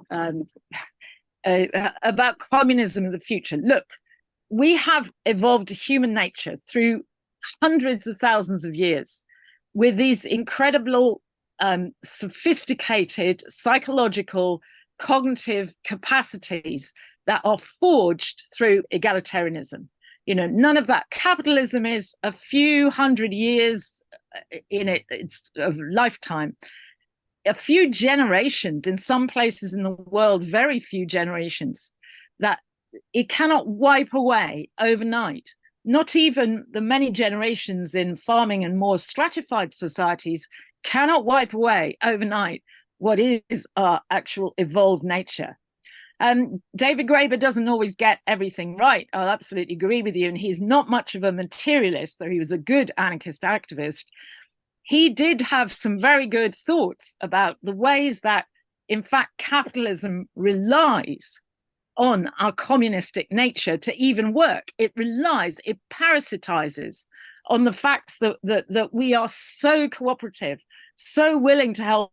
about communism in the future? Look, we have evolved human nature through hundreds of thousands of years with these incredible, sophisticated psychological, cognitive capacities that are forged through egalitarianism. You know, none of that. Capitalism is a few hundred years in its lifetime. A few generations in some places in the world, very few generations, that it cannot wipe away overnight. Not even the many generations in farming and more stratified societies cannot wipe away overnight what is our actual evolved nature. David Graeber doesn't always get everything right. I'll absolutely agree with you. And he's not much of a materialist, though he was a good anarchist activist. He did have some very good thoughts about the ways that, in fact, capitalism relies on our communistic nature to even work. It parasitizes on the facts that we are so cooperative, so willing to help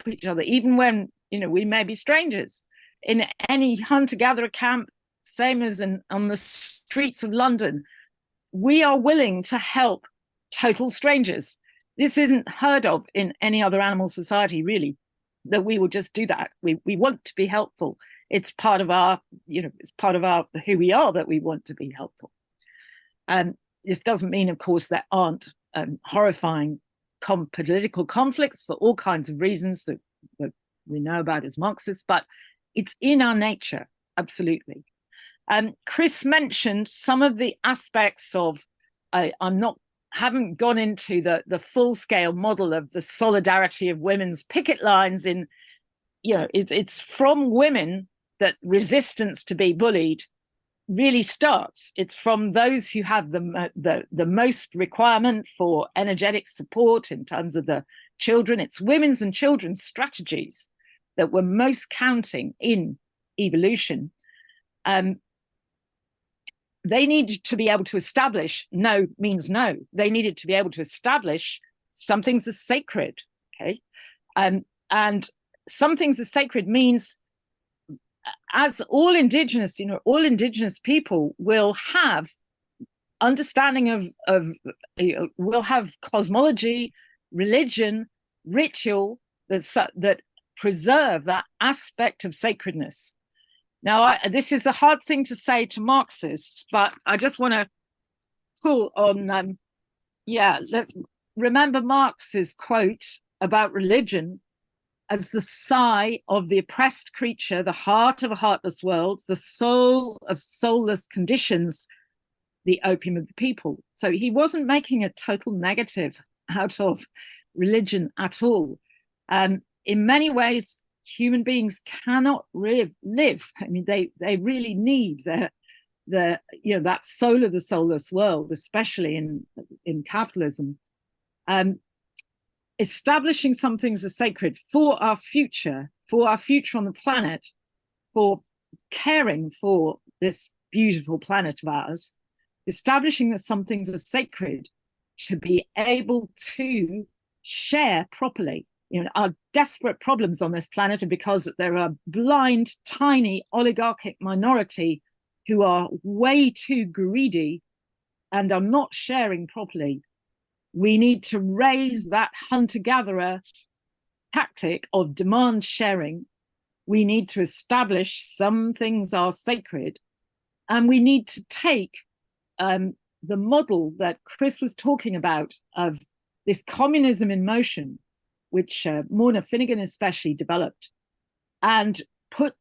each other, even when, you know, we may be strangers. In any hunter-gatherer camp, same as on the streets of London, we are willing to help total strangers. This isn't heard of in any other animal society, really, that we will just do that. We want to be helpful. It's part of our, it's part of our who we are, that we want to be helpful. This doesn't mean, of course, there aren't horrifying political conflicts for all kinds of reasons that we know about as Marxists, but it's in our nature, absolutely. Chris mentioned some of the aspects of, haven't gone into the full-scale model of the solidarity of women's picket lines in, it's from women that resistance to be bullied really starts. It's from those who have the most requirement for energetic support in terms of the children. It's women's and children's strategies that were most counting in evolution. they needed to be able to establish no means no. They needed to be able to establish some things as sacred, okay? And some things as sacred means, as all indigenous people will have understanding of will have cosmology, religion, ritual that preserve that aspect of sacredness. Now, this is a hard thing to say to Marxists, but I just want to pull on, remember Marx's quote about religion as the sigh of the oppressed creature, the heart of a heartless world, the soul of soulless conditions, the opium of the people. So he wasn't making a total negative out of religion at all. In many ways, human beings cannot live. I mean, they really need that soul of the soulless world, especially in capitalism. Establishing some things as sacred for our future on the planet, for caring for this beautiful planet of ours, establishing that some things are sacred to be able to share properly. Our desperate problems on this planet are because there are blind, tiny oligarchic minority who are way too greedy and are not sharing properly. We need to raise that hunter-gatherer tactic of demand sharing. We need to establish some things are sacred, and we need to take the model that Chris was talking about of this communism in motion, which Morna Finnegan especially developed, and put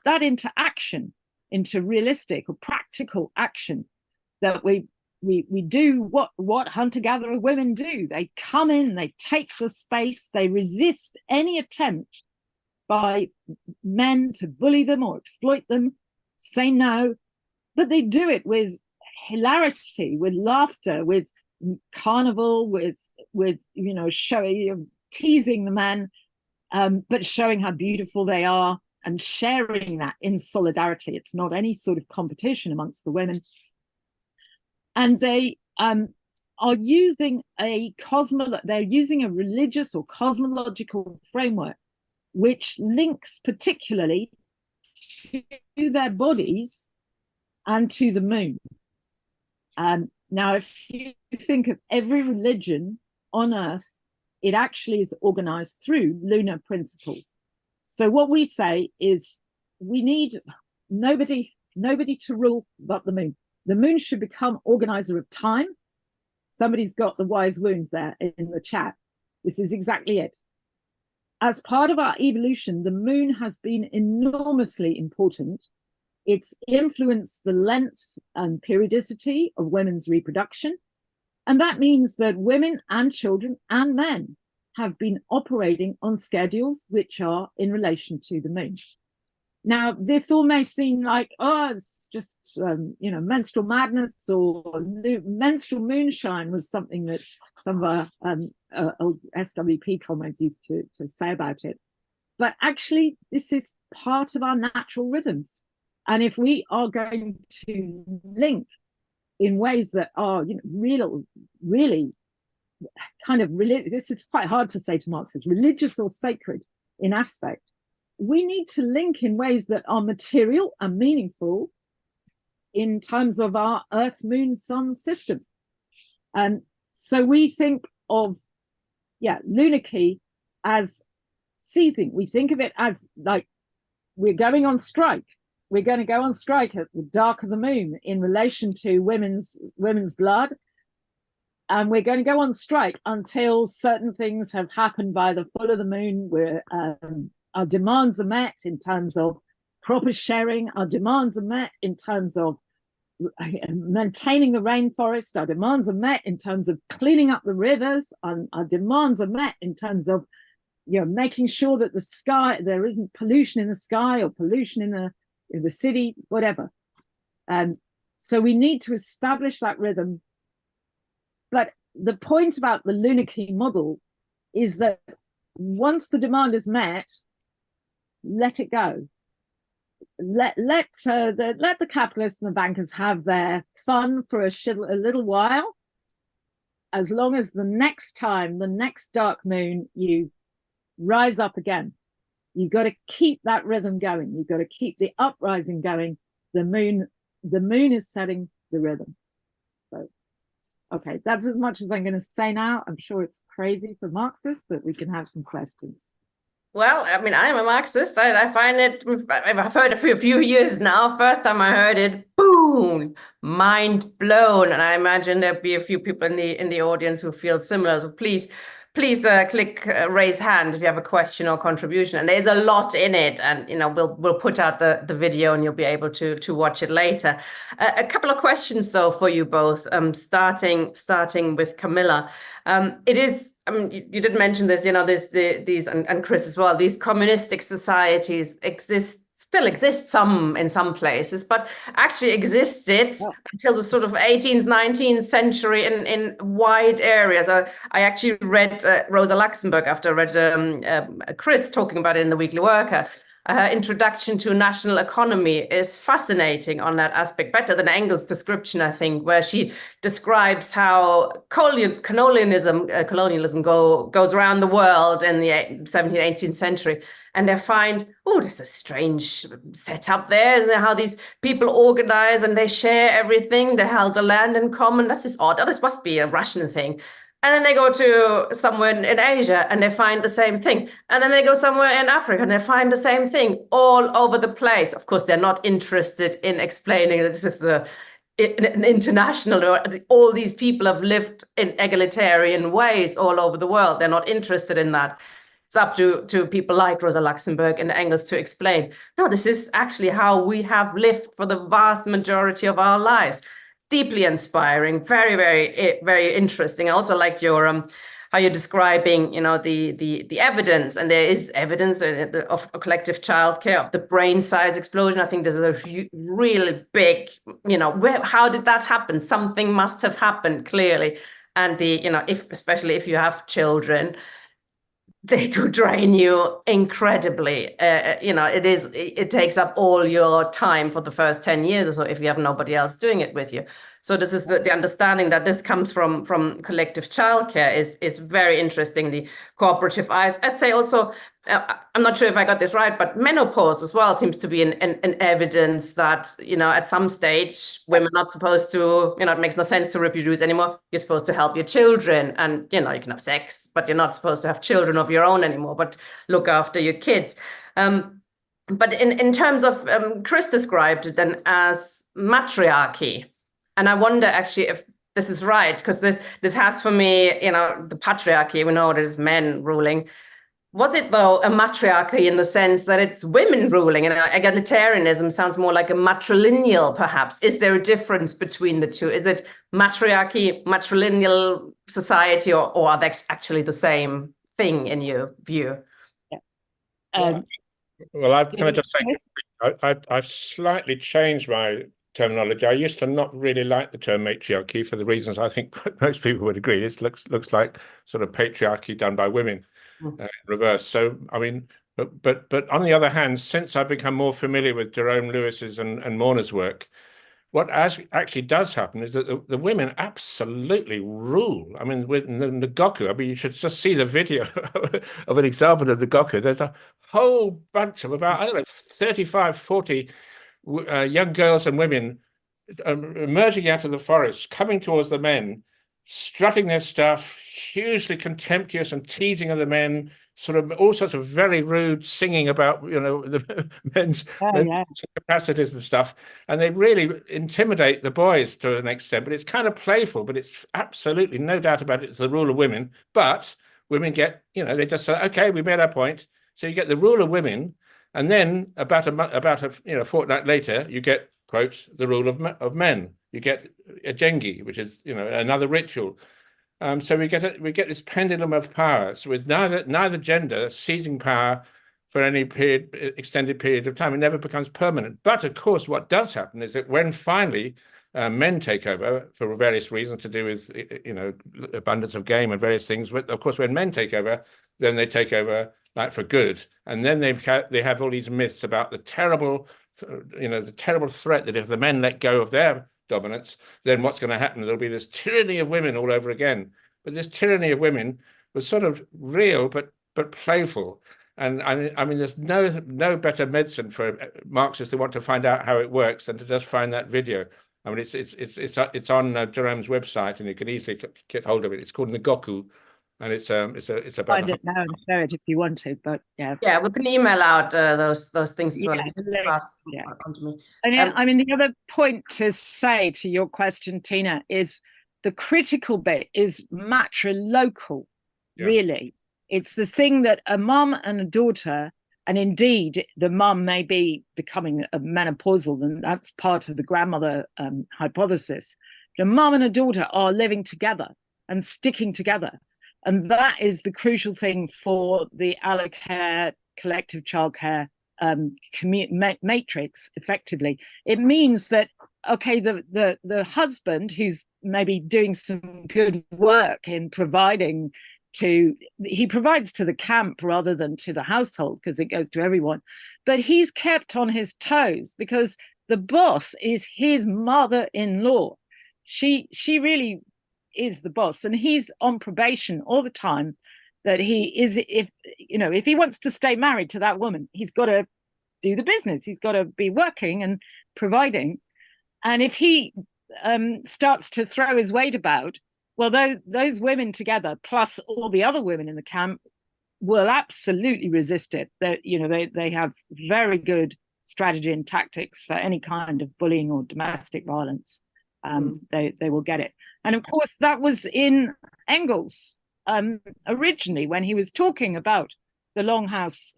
that into action, into realistic or practical action, that we do what hunter-gatherer women do. They come in, they take the space, they resist any attempt by men to bully them or exploit them, say no, but they do it with hilarity, with laughter, with carnival, with showing, teasing the men, but showing how beautiful they are and sharing that in solidarity. It's not any sort of competition amongst the women. And they are using they're using a religious or cosmological framework which links particularly to their bodies and to the moon. Now, if you think of every religion on Earth, it actually is organized through lunar principles. So what we say is we need nobody to rule but the moon. The moon should become organizer of time. Somebody's got the wise wounds there in the chat. This is exactly it. As part of our evolution, the moon has been enormously important. It's influenced the length and periodicity of women's reproduction. And that means that women and children and men have been operating on schedules which are in relation to the moon. Now, this all may seem like, it's just, menstrual madness, or menstrual moonshine was something that some of our old SWP comrades used to say about it. But actually, this is part of our natural rhythms. And if we are going to link in ways that are really kind of, this is quite hard to say to Marxists, religious or sacred in aspect, we need to link in ways that are material and meaningful in terms of our Earth, Moon, Sun system. And so we think of, lunarchy as seizing. We think of it as like we're going on strike. We're going to go on strike at the dark of the moon in relation to women's blood. And we're going to go on strike until certain things have happened by the full of the moon, where our demands are met in terms of proper sharing. Our demands are met in terms of maintaining the rainforest. Our demands are met in terms of cleaning up the rivers. Our demands are met in terms of making sure that the sky, there isn't pollution in the sky or pollution in the city, whatever. So we need to establish that rhythm. But the point about the lunarchy model is that once the demand is met, let it go. let the capitalists and the bankers have their fun for a little while, as long as the next time, the next dark moon, you rise up again. You've got to keep that rhythm going. You've got to keep the uprising going. The moon is setting the rhythm. So, okay, that's as much as I'm going to say now. I'm sure it's crazy for Marxists, but we can have some questions. Well, I mean, I'm a Marxist. I find it, I've heard it for a few years now. First time I heard it, boom, mind blown. And I imagine there'll be a few people in the audience who feel similar. So please click raise hand if you have a question or contribution. And there's a lot in it. And, you know, we'll put out the video and you'll be able to watch it later. A couple of questions, though, for you both, starting with Camilla. It is, I mean, you did mention this, you know, these and Chris as well, these communistic societies still exist in some places, but actually existed until the sort of 18th, 19th century in wide areas. I actually read Rosa Luxemburg after I read Chris talking about it in The Weekly Worker. Her introduction to national economy is fascinating on that aspect, better than Engels' description, I think, where she describes how colonialism goes around the world in the 17th, 18th century. And they find, oh, there's a strange setup there. Isn't there how these people organize and they share everything? They held the land in common. That's just odd. Oh, this must be a Russian thing. And then they go to somewhere in Asia and they find the same thing. And then they go somewhere in Africa and they find the same thing all over the place. Of course, they're not interested in explaining that this is an international, or all these people have lived in egalitarian ways all over the world. They're not interested in that. It's up to people like Rosa Luxemburg and Engels to explain, no, this is actually how we have lived for the vast majority of our lives. Deeply inspiring, very, very, very interesting. I also liked your how you're describing, you know, the evidence, and there is evidence of collective childcare, of the brain size explosion. I think there's a really big, you know, how did that happen? Something must have happened clearly, and you know, especially if you have children, they do drain you incredibly. You know, it takes up all your time for the first 10 years or so if you have nobody else doing it with you. So this is the understanding that this comes from collective childcare is very interesting. The cooperative eyes, I'd say also, I'm not sure if I got this right, but menopause as well seems to be an evidence that, you know, at some stage, women are not supposed to, you know, it makes no sense to reproduce anymore. You're supposed to help your children and, you know, you can have sex, but you're not supposed to have children of your own anymore, but look after your kids. But in terms of, Chris described it then as matriarchy. And I wonder actually if this is right, because this has for me, you know, the patriarchy, we know it is men ruling. Was it, though, a matriarchy in the sense that it's women ruling? And egalitarianism sounds more like a matrilineal, perhaps. Is there a difference between the two? Is it matriarchy, matrilineal society, or are they actually the same thing in your view? Yeah. Well, can I just say, I've slightly changed my terminology. I used to not really like the term matriarchy for the reasons I think most people would agree. It looks like sort of patriarchy done by women. In reverse. So I mean, but on the other hand, since I've become more familiar with Jerome Lewis's and Morner's work, what actually does happen is that the women absolutely rule. I mean, with the Goku, I mean, you should just see the video of an example of the Goku. There's a whole bunch of about, I don't know, 35, 40 young girls and women emerging out of the forest, coming towards the men, strutting their stuff, hugely contemptuous and teasing of the men, sort of all sorts of very rude singing about, you know, the men's capacities and stuff. And they really intimidate the boys to an extent, but it's kind of playful, but it's absolutely no doubt about it. It's the rule of women, but women get, you know, they just say, okay, we made our point. So you get the rule of women. And then about a fortnight later, you get, quote, the rule of men. You get a jengi, which is, you know, another ritual. So we get this pendulum of power. So with neither gender seizing power for any extended period of time, it never becomes permanent. But of course, what does happen is that when finally men take over for various reasons to do with, you know, abundance of game and various things. Of course, when men take over, then they take over like for good. And then they have all these myths about the terrible the terrible threat that if the men let go of their dominance, then what's going to happen? There'll be this tyranny of women all over again. But this tyranny of women was sort of real, but playful. And I mean, there's no better medicine for Marxists who want to find out how it works than to just find that video. I mean, it's on Jerome's website, and you can easily get hold of it. It's called Ngoku, and it's about. Find it now and share it if you want to, but yeah. Yeah, we can email out those things as well. Yeah. I mean, the other point to say to your question, Tina, is the critical bit is matrilocal. Yeah. Really, it's the thing that a mum and a daughter, and indeed the mum may be becoming a menopausal, and that's part of the grandmother hypothesis. The mum and a daughter are living together and sticking together. And that is the crucial thing for the allocare, collective childcare matrix, effectively. It means that, okay, the husband who's maybe doing some good work in providing he provides to the camp rather than to the household because it goes to everyone, but he's kept on his toes because the boss is his mother-in-law. She really is the boss, and he's on probation all the time. That he is, if he wants to stay married to that woman, he's got to do the business. He's got to be working and providing. And if he starts to throw his weight about, well, those women together, plus all the other women in the camp, will absolutely resist it. They have very good strategy and tactics for any kind of bullying or domestic violence. They will get it. And of course, that was in Engels originally when he was talking about the longhouse,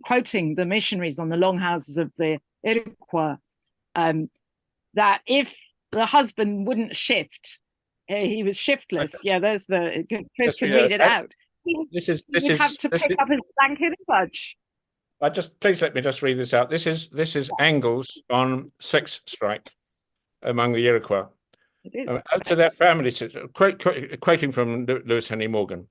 quoting the missionaries on the longhouses of the Iroquois, that if the husband wouldn't shift, he was shiftless. Yeah, there's Chris can read it out. He would have to pick up his blanket and budge. Please let me just read this out. This is Engels on sex strike among the Iroquois. As to their family system, quoting from Lewis Henry Morgan,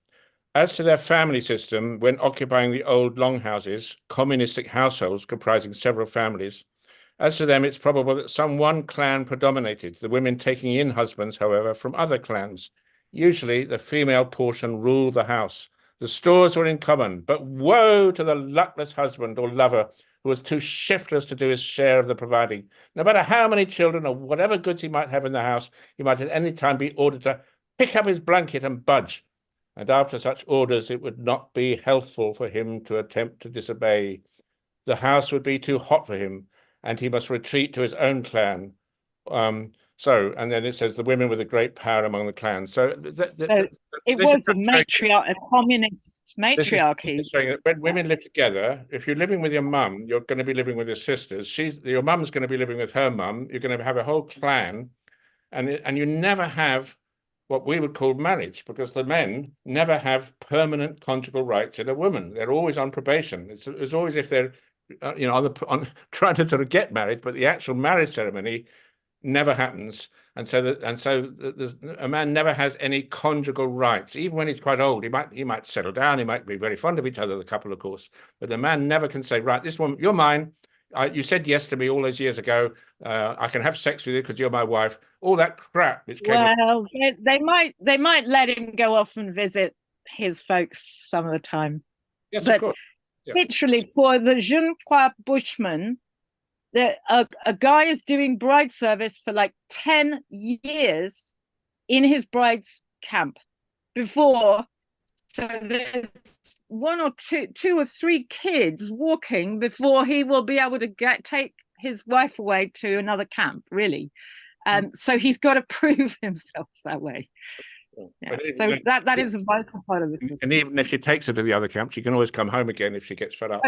as to their family system, when occupying the old longhouses, communistic households comprising several families, as to them, it's probable that some one clan predominated, the women taking in husbands, however, from other clans. Usually, the female portion ruled the house. The stores were in common, but woe to the luckless husband or lover who was too shiftless to do his share of the providing. No matter how many children or whatever goods he might have in the house, he might at any time be ordered to pick up his blanket and budge. And after such orders, it would not be healthful for him to attempt to disobey. The house would be too hot for him, and he must retreat to his own clan. And then it says the women with a great power among the clans. So it was a communist matriarchy. This is saying that when women live together, if you're living with your mum, you're going to be living with your sisters. Your mum's going to be living with her mum. You're going to have a whole clan, and you never have what we would call marriage, because the men never have permanent conjugal rights in a woman. They're always on probation. It's always if they're on trying to sort of get married, but the actual marriage ceremony never happens, and so a man never has any conjugal rights, even when he's quite old. He might settle down. He might be very fond of each other, the couple, of course, but the man never can say, right, this woman, you're mine. You said yes to me all those years ago. I can have sex with you because you're my wife. All that crap. They might let him go off and visit his folks some of the time. Yes, but of course. Yeah. Literally, for the Junquois Bushman, a guy is doing bride service for like 10 years in his bride's camp before. So there's two or three kids walking before he will be able to take his wife away to another camp, really. So he's got to prove himself that way. Yeah. So that is a vital part of this. And even if she takes her to the other camp, she can always come home again if she gets fed up.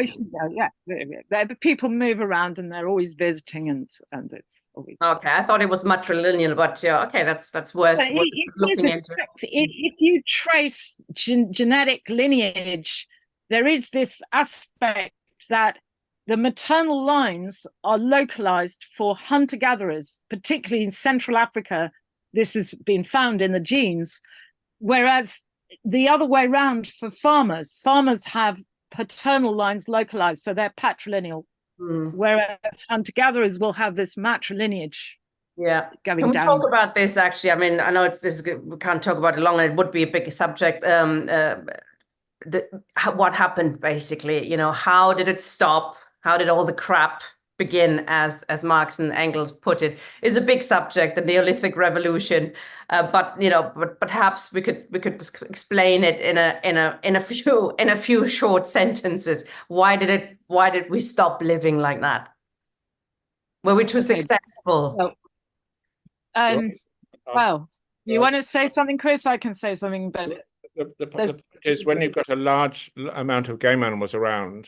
But people move around and they're always visiting, and it's always okay. I thought it was matrilineal, but okay, that's worth looking into. If you trace genetic lineage, there is this aspect that the maternal lines are localized for hunter-gatherers, particularly in Central Africa. This has been found in the genes, whereas the other way around for farmers have paternal lines localized, so they're patrilineal whereas hunter-gatherers will have this matrilineage. Yeah. Going Can we down. talk about this actually? I mean, I know we can't talk about it long, and it would be a big subject. What happened basically? You know, how did it stop? How did all the crap begin? As Marx and Engels put it, is a big subject, the Neolithic Revolution. But you know, but perhaps we could explain it in a few short sentences. Why did we stop living like that? Well, which was successful. Well, you want to say something, Chris? I can say something, but the point is, when you've got a large amount of game animals around,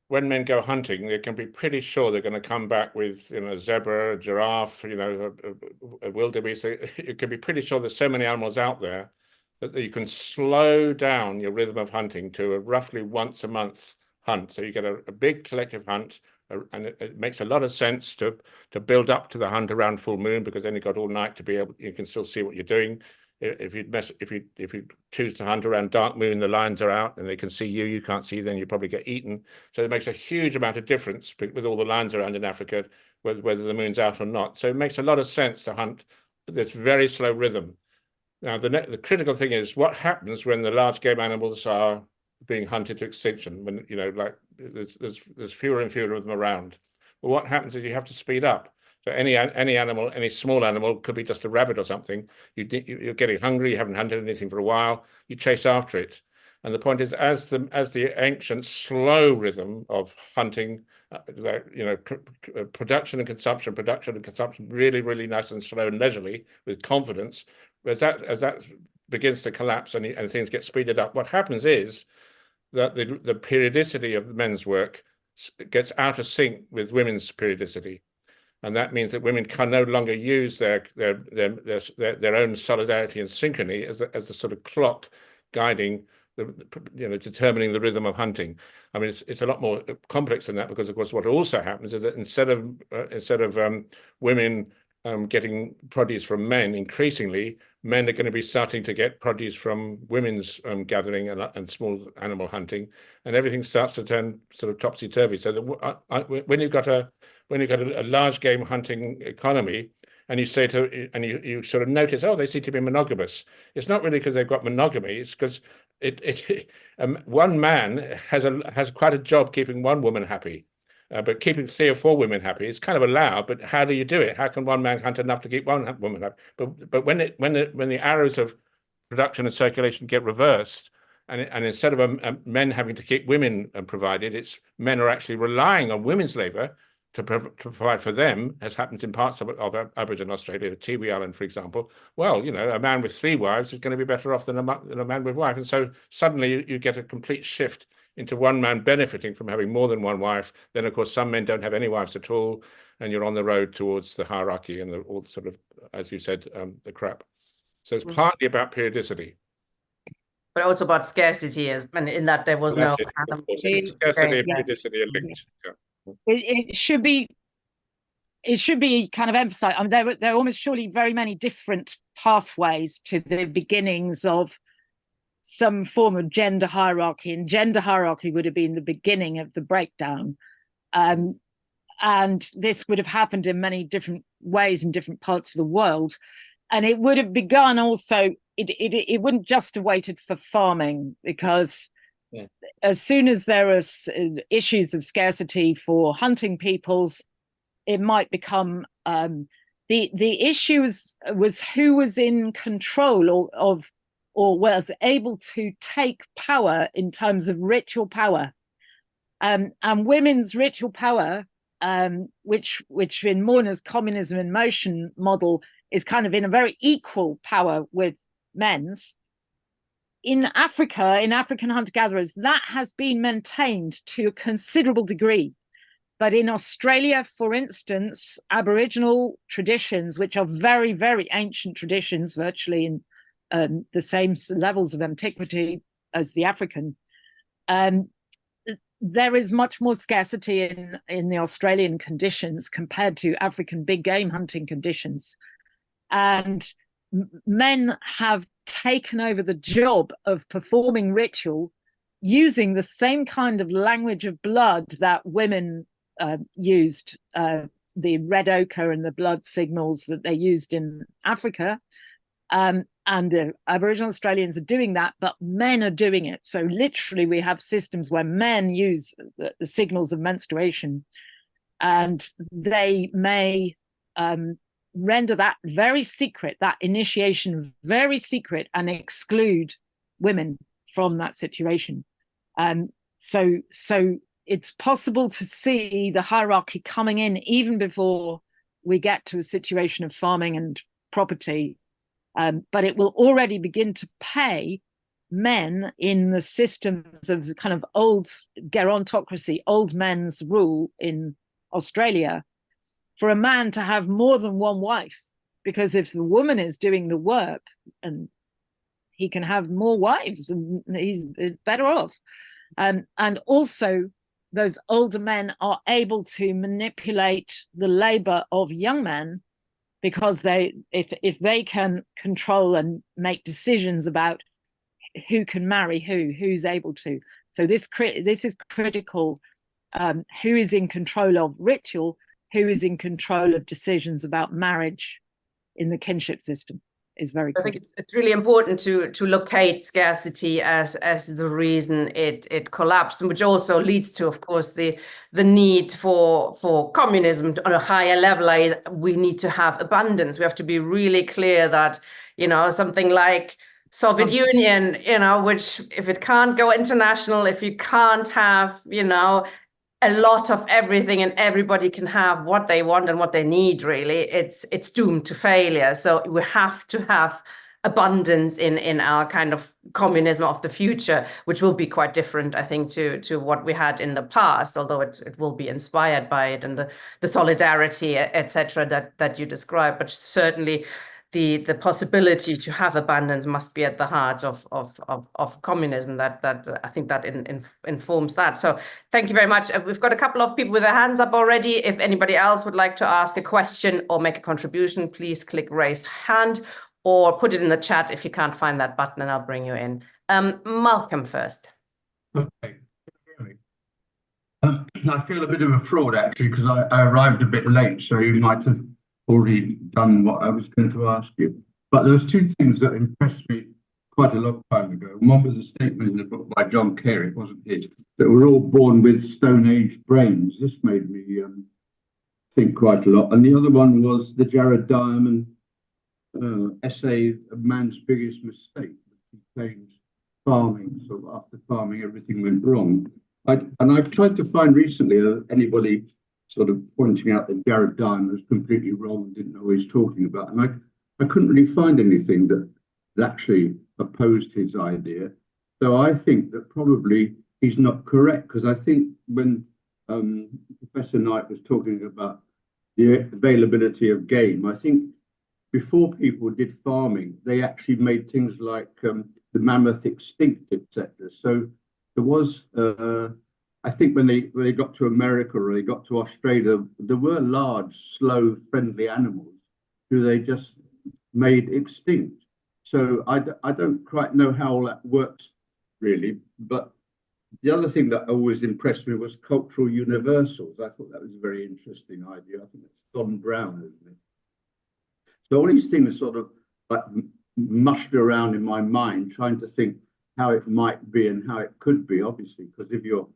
when men go hunting, they can be pretty sure they're going to come back with, you know, a zebra, a giraffe, you know, a wildebeest. You can be pretty sure there's so many animals out there that you can slow down your rhythm of hunting to a roughly once a month hunt. So you get a big collective hunt, and it makes a lot of sense to build up to the hunt around full moon, because then you've got all night to be able, you can still see what you're doing. If you choose to hunt around dark moon, the lions are out and they can see you, you can't see them, you probably get eaten. So it makes a huge amount of difference with all the lions around in Africa, whether the moon's out or not. So it makes a lot of sense to hunt this very slow rhythm. Now, the critical thing is what happens when the large game animals are being hunted to extinction, when, you know, like there's fewer and fewer of them around. Well, what happens is you have to speed up. So any animal, any small animal, could be just a rabbit or something, you're getting hungry, you haven't hunted anything for a while, you chase after it. And the point is, as the ancient slow rhythm of hunting, you know, production and consumption, really, really nice and slow and leisurely with confidence, as that begins to collapse and things get speeded up, what happens is that the periodicity of men's work gets out of sync with women's periodicity. And that means that women can no longer use their own solidarity and synchrony as the sort of clock guiding determining the rhythm of hunting. I mean, it's a lot more complex than that, because of course what also happens is that instead of women getting produce from men, increasingly men are going to be starting to get produce from women's gathering and small animal hunting, and everything starts to turn sort of topsy-turvy. So that when you've got a large game hunting economy, and you say you sort of notice, oh, they seem to be monogamous. It's not really because they've got monogamy. It's because one man has quite a job keeping one woman happy. But keeping 3 or 4 women happy is kind of allowed. But how do you do it? How can one man hunt enough to keep one woman happy? But when the arrows of production and circulation get reversed, and instead of men having to keep women provided, it's men are actually relying on women's labour to provide for them, as happens in parts of Aboriginal Australia, Tiwi Island, for example. Well, you know, a man with 3 wives is going to be better off than a man with 1 wife, and so suddenly you get a complete shift into one man benefiting from having more than 1 wife. Then, of course, some men don't have any wives at all, and you're on the road towards the hierarchy and all the sort of, as you said, the crap. So it's partly about periodicity, but also about scarcity, and in that there was no scarcity and periodicity are linked. Yeah. It should be kind of emphasized. I mean, there are almost surely very many different pathways to the beginnings of some form of gender hierarchy, and gender hierarchy would have been the beginning of the breakdown. And this would have happened in many different ways in different parts of the world. And it would have begun also, it wouldn't just have waited for farming, because as soon as there are issues of scarcity for hunting peoples, it might become the issue was who was in control or was able to take power in terms of ritual power, and women's ritual power, which in Mourner's Communism in Motion model is kind of in a very equal power with men's. In Africa, in African hunter-gatherers, that has been maintained to a considerable degree. But in Australia, for instance, Aboriginal traditions, which are very, very ancient traditions, virtually in the same levels of antiquity as the African, there is much more scarcity in the Australian conditions compared to African big game hunting conditions. And men have taken over the job of performing ritual using the same kind of language of blood that women used the red ochre and the blood signals that they used in Africa. And the Aboriginal Australians are doing that, but men are doing it. So literally we have systems where men use the signals of menstruation, and they may render that very secret, that initiation very secret, and exclude women from that situation. So it's possible to see the hierarchy coming in even before we get to a situation of farming and property. But it will already begin to pay men in the systems of kind of old gerontocracy, old men's rule in Australia, for a man to have more than one wife. Because if the woman is doing the work, and he can have more wives, and he's better off. And also, those older men are able to manipulate the labor of young men, because if they can control and make decisions about who can marry who's able to. So this is critical. Who is in control of ritual? Who is in control of decisions about marriage in the kinship system is very critical. I think it's really important to locate scarcity as the reason it collapsed, which also leads to, of course, the need for communism on a higher level. We need to have abundance. We have to be really clear that, something like Soviet Union, which if it can't go international, if you can't have, a lot of everything and everybody can have what they want and what they need, really, it's doomed to failure. So we have to have abundance in our kind of communism of the future, which will be quite different, I think, to what we had in the past, although it will be inspired by it and the solidarity, etc., that you described. But certainly the possibility to have abundance must be at the heart of communism. That I think that informs that. So thank you very much. We've got a couple of people with their hands up already. If anybody else would like to ask a question or make a contribution, please click raise hand or put it in the chat if you can't find that button, and I'll bring you in. Malcolm first. Okay. I feel a bit of a fraud, actually, because I arrived a bit late, so you might have already done what I was going to ask you. But there was two things that impressed me quite a long time ago. One was a statement in the book by John Kerry, it wasn't his, that we're all born with Stone Age brains. This made me think quite a lot. And the other one was the Jared Diamond essay of Man's Biggest Mistake. He claims farming, so after farming everything went wrong. And I've tried to find recently anybody sort of pointing out that Jared Diamond was completely wrong and didn't know what he's talking about. And I couldn't really find anything that actually opposed his idea. So I think that probably he's not correct, because I think when Professor Knight was talking about the availability of game, I think before people did farming, they actually made things like the mammoth extinct, etc. So there was I think when they got to America or they got to Australia, there were large, slow, friendly animals who they just made extinct. So I don't quite know how all that works, really. But the other thing that always impressed me was cultural universals. I thought that was a very interesting idea. I think it's Don Brown, isn't it? So all these things sort of like mushed around in my mind, trying to think how it might be and how it could be, obviously, because if you're,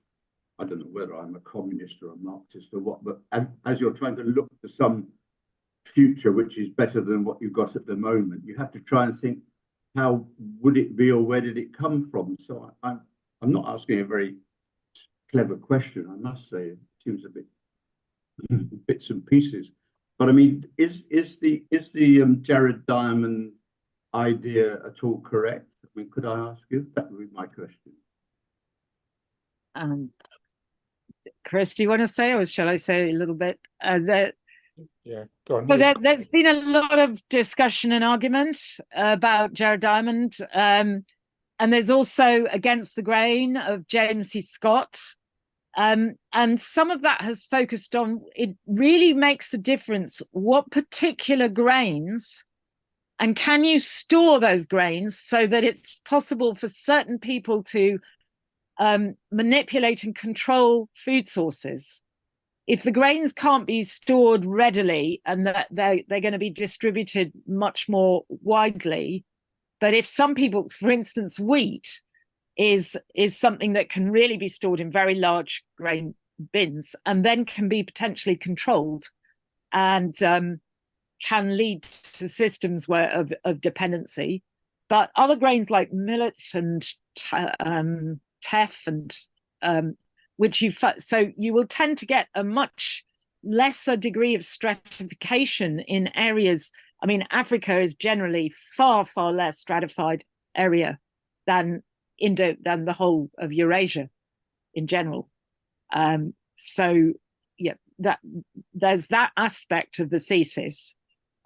I don't know whether I'm a communist or a Marxist or what, but as you're trying to look for some future which is better than what you've got at the moment, you have to try and think, how would it be or where did it come from? So I'm not asking a very clever question, I must say. It seems a bit bits and pieces. But I mean, is the Jared Diamond idea at all correct? I mean, could I ask you? That would be my question. Chris, do you want to say, or shall I say a little bit? Yeah, go on. So there's been a lot of discussion and argument about Jared Diamond, and there's also Against the Grain of James C. Scott. And some of that has focused on, it really makes a difference what particular grains, and can you store those grains so that it's possible for certain people to manipulate and control food sources. if the grains can't be stored readily and that they're going to be distributed much more widely, but if some people, for instance, wheat is something that can really be stored in very large grain bins and then can be potentially controlled and can lead to systems of dependency. But other grains like millet and teff and so you will tend to get a much lesser degree of stratification in areas. I mean, Africa is generally far, far less stratified area than the whole of Eurasia in general. So yeah, that there's that aspect of the thesis.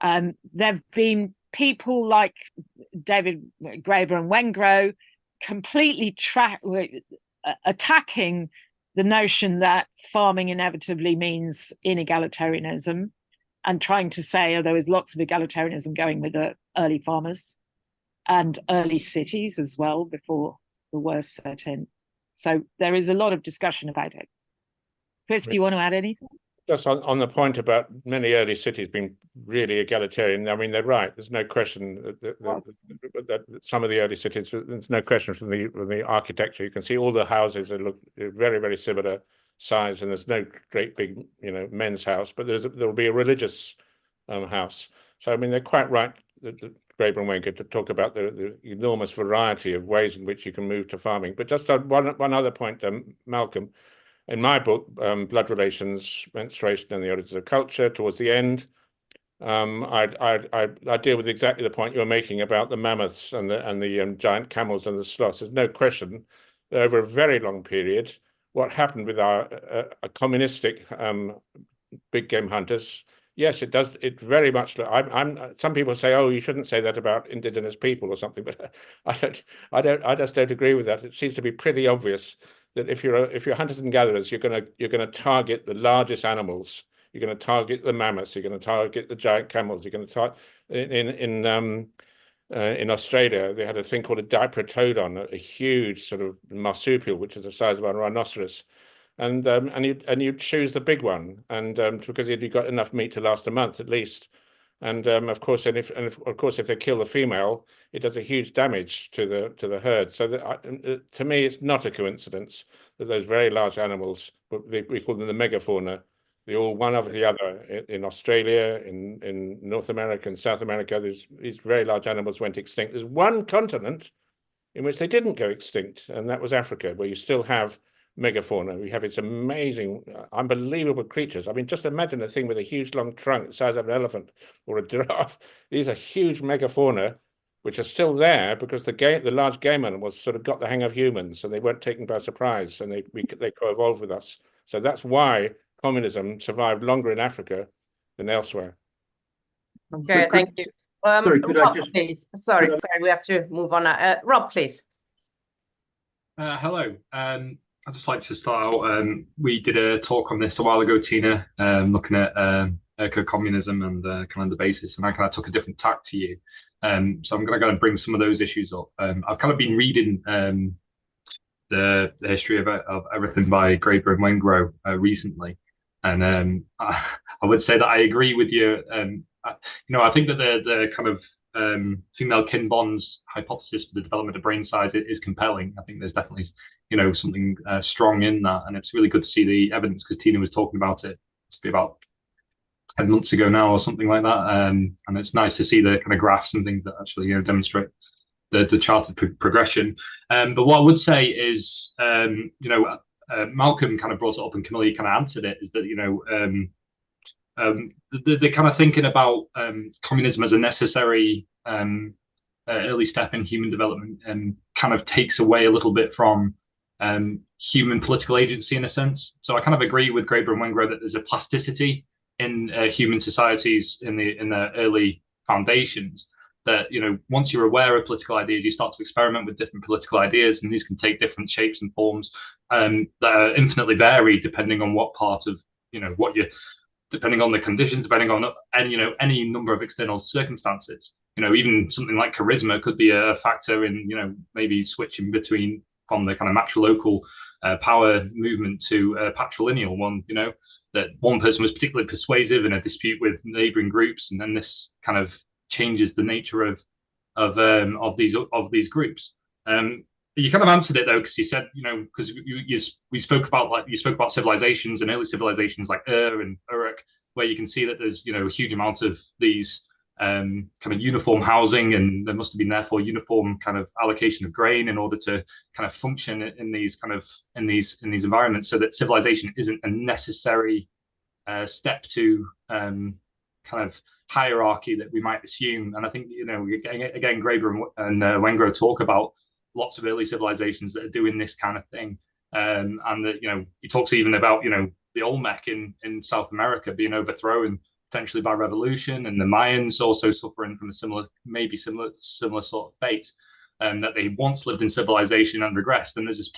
There have been people like David Graeber and Wengrow completely attacking the notion that farming inevitably means inegalitarianism and trying to say, oh, there was lots of egalitarianism going with the early farmers and early cities as well before the worst set in. So there is a lot of discussion about it. Chris, do you want to add anything? Just on the point about many early cities being really egalitarian, I mean, they're right. There's no question that some of the early cities, there's no question from the architecture. You can see all the houses look very, very similar size, and there's no great big, men's house, but there'll be a religious house. So, I mean, they're quite right, Graeber and Wengrow, to talk about the enormous variety of ways in which you can move to farming. But just one other point, Malcolm. In my book, Blood Relations, Menstruation and the Origins of Culture, towards the end, I deal with exactly the point you're making about the mammoths and the giant camels and the sloths. There's no question that over a very long period, what happened with our communistic big game hunters, yes, it does. It very much. Some people say, "Oh, you shouldn't say that about indigenous people or something," but I just don't agree with that. It seems to be pretty obvious that if you're hunters and gatherers, you're gonna target the largest animals. You're going to target the mammoths. You're going to target the giant camels. You're going to target in Australia. They had a thing called a diprotodon, a huge sort of marsupial, which is the size of a rhinoceros, and you choose the big one, and because you've got enough meat to last a month at least. And of course, if they kill the female, it does a huge damage to the herd. So to me, it's not a coincidence that those very large animals, we call them the megafauna, they all one over the other in Australia, in North America and South America. These very large animals went extinct. There's one continent in which they didn't go extinct, and that was Africa, where you still have megafauna. We have its amazing, unbelievable creatures. I mean, just imagine a thing with a huge long trunk the size of an elephant or a giraffe. These are huge megafauna, which are still there because the large game animals sort of got the hang of humans, and they weren't taken by surprise, and they co-evolved with us. So that's why communism survived longer in Africa than elsewhere. Okay, thank you. Sorry, could Rob, I just... please. Sorry, we have to move on now. Rob, please. Hello. I'd just like to start out. We did a talk on this a while ago, Tina, looking at eco-communism and kind of the basis, and I kind of took a different tack to you. So I'm going to kind of bring some of those issues up. I've kind of been reading the history of everything by Graeber and Wengrow recently, and I would say that I agree with you. I think that the kind of female kin bonds hypothesis for the development of brain size is compelling. I think there's definitely something strong in that, and it's really good to see the evidence, because Tina was talking about it. It's been about 10 months ago now or something like that, and it's nice to see the kind of graphs and things that actually demonstrate the charted progression. But what I would say is, Malcolm kind of brought it up and Camilla kind of answered it, is that the kind of thinking about communism as a necessary early step in human development kind of takes away a little bit from human political agency in a sense. So I kind of agree with Graeber and Wengrow that there's a plasticity in human societies in the early foundations, that once you're aware of political ideas, you start to experiment with different political ideas, and these can take different shapes and forms that are infinitely varied depending on what part of depending on the conditions, depending on any number of external circumstances. Even something like charisma could be a factor in maybe switching between from the kind of matrilocal power movement to a patrilineal one, you know, that one person was particularly persuasive in a dispute with neighboring groups, and then this kind of changes the nature of these groups. You kind of answered it though, because you said, you know, because we spoke about civilizations and early civilizations like and Uruk, where you can see that there's, you know, a huge amount of these kind of uniform housing, and there must have been therefore uniform kind of allocation of grain in order to kind of function in these environments, so that civilization isn't a necessary step to kind of hierarchy that we might assume. And I think, you know, again, Graeber and Wengrow talk about lots of early civilizations that are doing this kind of thing, and that, you know, he talks even about, you know, the Olmec in South America being overthrown potentially by revolution, and the Mayans also suffering from a similar sort of fate, that they once lived in civilization and regressed. And there's this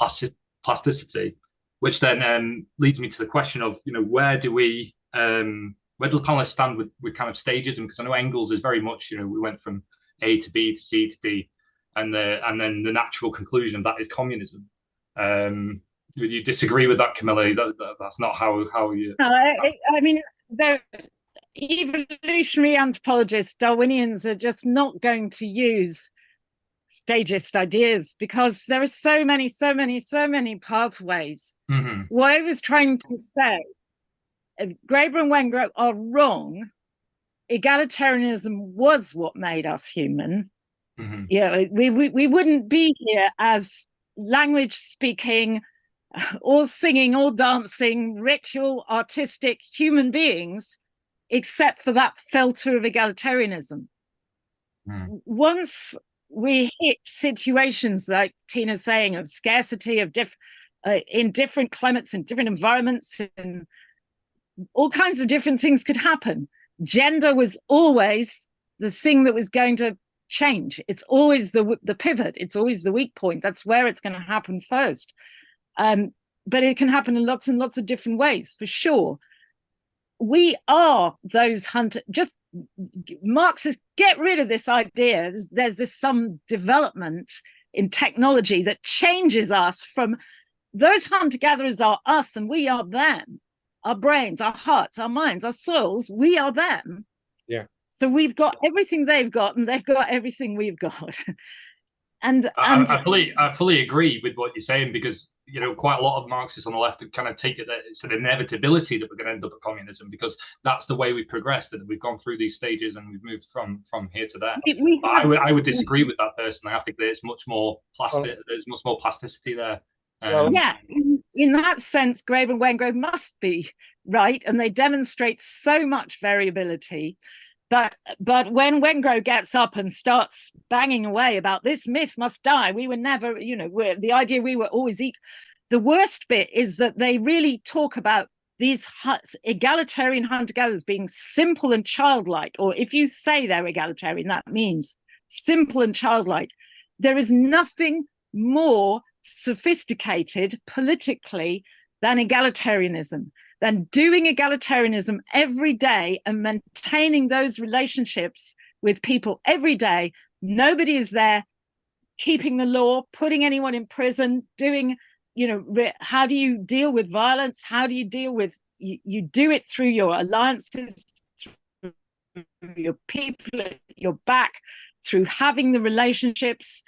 plasticity, which then leads me to the question of, you know, where do the panelists stand with kind of stages? And because I know Engels is very much, you know, we went from A to B to C to D, and then the natural conclusion of that is communism. Would you disagree with that, Camilla? That's not how you. No, I mean, the evolutionary anthropologists, Darwinians, are just not going to use stagist ideas, because there are so many pathways. Mm-hmm. What I was trying to say, Graeber and Wengrow are wrong. Egalitarianism was what made us human. Mm-hmm. Yeah, we wouldn't be here as language speaking, all singing, all dancing, ritual, artistic human beings, except for that filter of egalitarianism. Mm. Once we hit situations like Tina's saying of scarcity of in different climates, in different environments, and all kinds of different things could happen. Gender was always the thing that was going to change. It's always the pivot. It's always the weak point. That's where it's going to happen first. But it can happen in lots and lots of different ways, for sure. We are those hunters. Just Marxists, get rid of this idea. There's some development in technology that changes us from those hunter-gatherers are us and we are them. Our brains, our hearts, our minds, our souls, we are them. Yeah. So we've got everything they've got, and they've got everything we've got. and I fully agree with what you're saying, because, you know, quite a lot of Marxists on the left kind of take it that it's an inevitability that we're going to end up at communism, because that's the way we've progressed, and we've gone through these stages and we've moved from here to there. I would disagree with that personally. I think that it's much more plastic. There's much more plasticity there. Yeah, in that sense, Graeber and Wengrow must be right, and they demonstrate so much variability. But when Wengrow gets up and starts banging away about this myth must die, we were never, you know, the idea we were always equal. The worst bit is that they really talk about these egalitarian hunter-gatherers being simple and childlike, or if you say they're egalitarian, that means simple and childlike. There is nothing more sophisticated politically than egalitarianism, than doing egalitarianism every day and maintaining those relationships with people every day. Nobody is there keeping the law, putting anyone in prison, doing, you know, how do you deal with violence? How do you deal with, you do it through your alliances, through your people at your back, through having the relationships,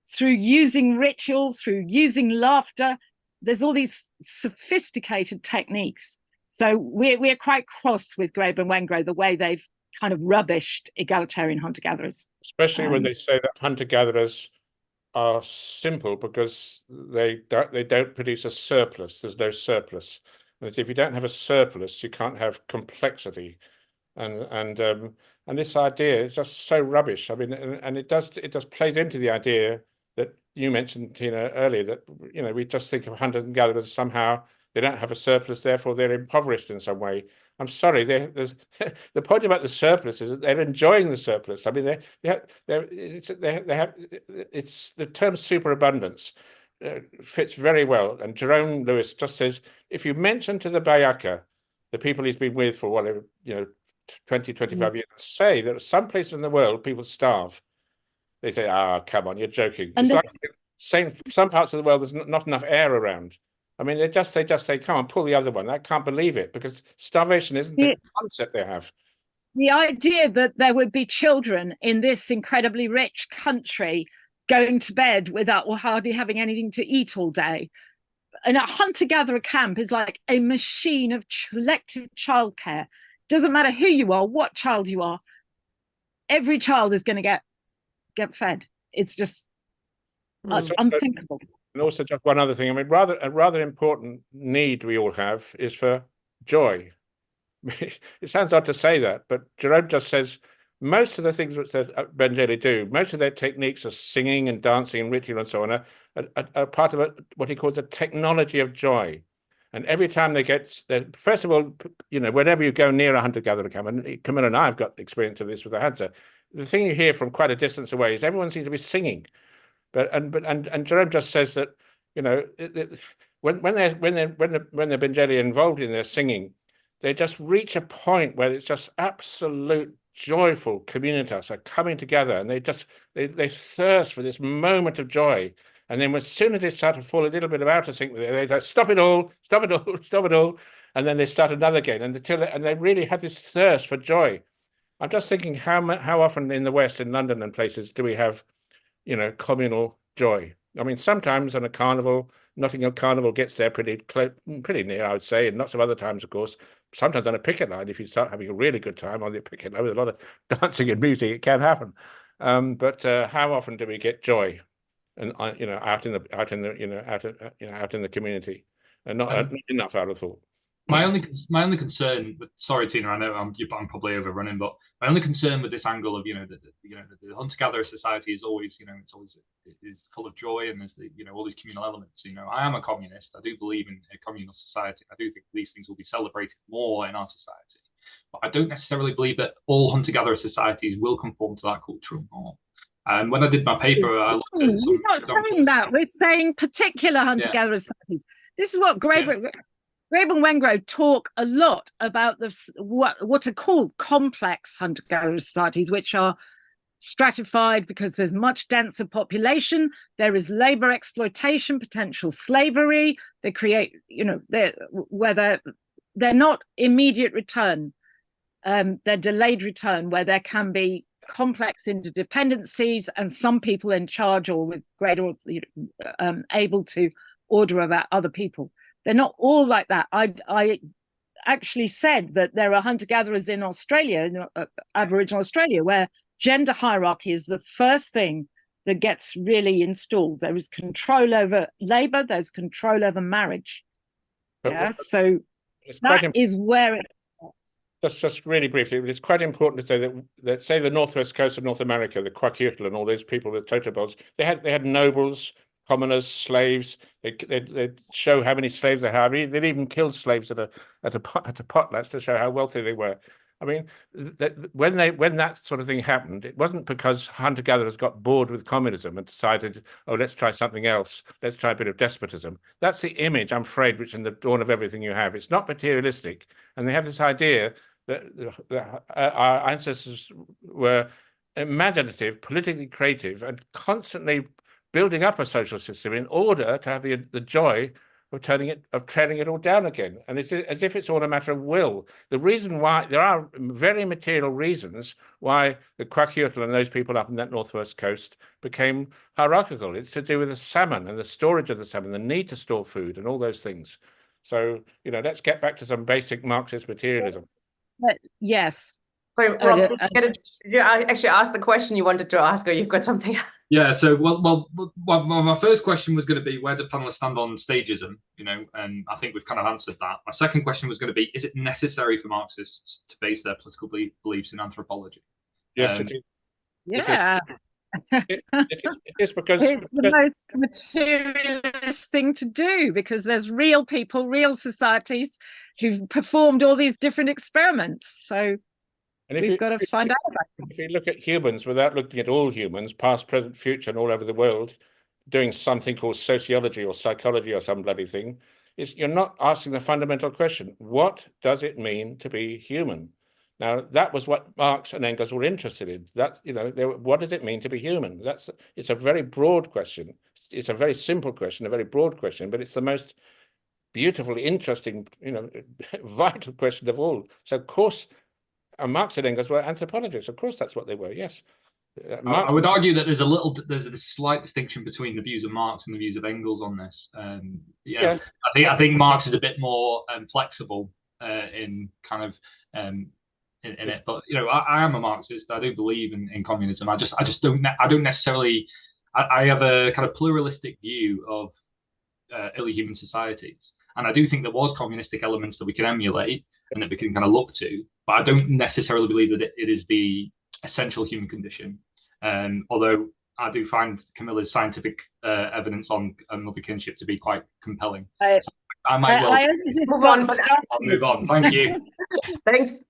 through using ritual, through using laughter. There's all these sophisticated techniques. So we're quite cross with Graeber and Wengrow, the way they've kind of rubbished egalitarian hunter-gatherers. Especially when they say that hunter-gatherers are simple because they don't produce a surplus. There's no surplus. And if you don't have a surplus, you can't have complexity. And this idea is just so rubbish. I mean, and it does plays into the idea that you mentioned, Tina, earlier, that, you know, we just think of hunters and gatherers somehow. They don't have a surplus, therefore they're impoverished in some way. I'm sorry, there's the point about the surplus is that they're enjoying the surplus. I mean, it's the term superabundance fits very well. And Jerome Lewis just says, if you mention to the Bayaka, the people he's been with for whatever, 20, 25 years, say that some places in the world people starve, they say, come on, you're joking. And some parts of the world there's not enough air around. I mean, they just say, come on, pull the other one. I can't believe it, because starvation isn't a concept they have. The idea that there would be children in this incredibly rich country going to bed without or hardly having anything to eat all day. And a hunter-gatherer camp is like a machine of collective childcare. Doesn't matter who you are, what child you are, every child is going to get fed. It's just unthinkable. And also, just one other thing. I mean, a rather important need we all have is for joy. It sounds odd to say that, but Jerome just says most of the things that Bengeli do, most of their techniques of singing and dancing and ritual and so on are part of what he calls a technology of joy. And every time they get there, first of all, you know, whenever you go near a hunter-gatherer camp, and Camilla and I have got experience of this with the hunter, the thing you hear from quite a distance away is everyone seems to be singing. And Jerome just says that, you know, when they're Bengeli involved in their singing, they just reach a point where it's just absolute joyful communitas are coming together, and they thirst for this moment of joy. And then as soon as they start to fall a little bit out of sync with it, they go, stop it all, stop it all, stop it all. And then they start another again, and they really have this thirst for joy. I'm just thinking how often in the West, in London and places, do we have, you know, communal joy? I mean, sometimes on a carnival, Nottingham Carnival gets there pretty near, I would say, and lots of other times, of course. Sometimes on a picket line, if you start having a really good time on the picket line with a lot of dancing and music, it can happen. But how often do we get joy, and you know, out in the community, and not enough, I would have thought. My only concern, sorry Tina, I know I'm probably overrunning, but my only concern with this angle of, you know, the hunter-gatherer society is always, you know, it's full of joy, and there's the, you know, all these communal elements. You know, I am a communist. I do believe in a communal society. I do think these things will be celebrated more in our society, but I don't necessarily believe that all hunter-gatherer societies will conform to that cultural norm. And when I did my paper, I looked at some. We're not saying that. We're saying particular hunter-gatherer societies. This is what Grabe and Wengrow talk a lot about what are called complex hunter-gatherer societies, which are stratified because there's much denser population, there is labor exploitation, potential slavery. They create, you know, they're not immediate return, they're delayed return, where there can be complex interdependencies and some people in charge or with greater able to order about other people. They're not all like that. I actually said that there are hunter-gatherers in Australia, in Aboriginal Australia, where gender hierarchy is the first thing that gets really installed. There is control over labor, there's control over marriage. So that is where it is. Just really briefly, it's quite important to say that say the northwest coast of North America, the Kwakiutl and all those people with totems, they had nobles, commoners, slaves. They'd show how many slaves they had. They'd even killed slaves at a potlatch to show how wealthy they were. I mean, when that sort of thing happened, it wasn't because hunter-gatherers got bored with communism and decided, oh, let's try something else. Let's try a bit of despotism. That's the image, I'm afraid, which in the dawn of everything you have. It's not materialistic, and they have this idea that our ancestors were imaginative, politically creative, and constantly building up a social system in order to have the joy of treading it all down again. And it's as if it's all a matter of will. The reason why, there are very material reasons why the Kwakiutl and those people up in that northwest coast became hierarchical. It's to do with the salmon and the storage of the salmon, the need to store food and all those things. So, you know, let's get back to some basic Marxist materialism. Yes. Sorry, Rob, did you actually ask the question you wanted to ask, or you've got something? Yeah, so well, my first question was going to be, where do panelists stand on stagism? You know, and I think we've kind of answered that. My second question was going to be, is it necessary for Marxists to base their political beliefs in anthropology? Yes, it is. Yeah. It is because it's the most materialist thing to do, because there's real people, real societies who've performed all these different experiments. So we've got to find out about them. If you look at humans without looking at all humans, past, present, future, and all over the world, doing something called sociology or psychology or some bloody thing, you're not asking the fundamental question: what does it mean to be human? Now, that was what Marx and Engels were interested in. That's, you know, what does it mean to be human? It's a very broad question. it's a very simple question, a very broad question, but it's the most beautiful, interesting, vital question of all. So of course, Marx and Engels were anthropologists. Of course, that's what they were. Yes. I would argue that there's a slight distinction between the views of Marx and the views of Engels on this. Yeah. I think Marx is a bit more flexible in kind of in it. But I am a Marxist. I do believe in communism. I don't necessarily. I have a kind of pluralistic view of early human societies, and I do think there was communistic elements that we can emulate and that we can kind of look to. But I don't necessarily believe that it is the essential human condition. Although I do find Camilla's scientific evidence on mother kinship to be quite compelling. So I might move on. I'll move on. Thank you.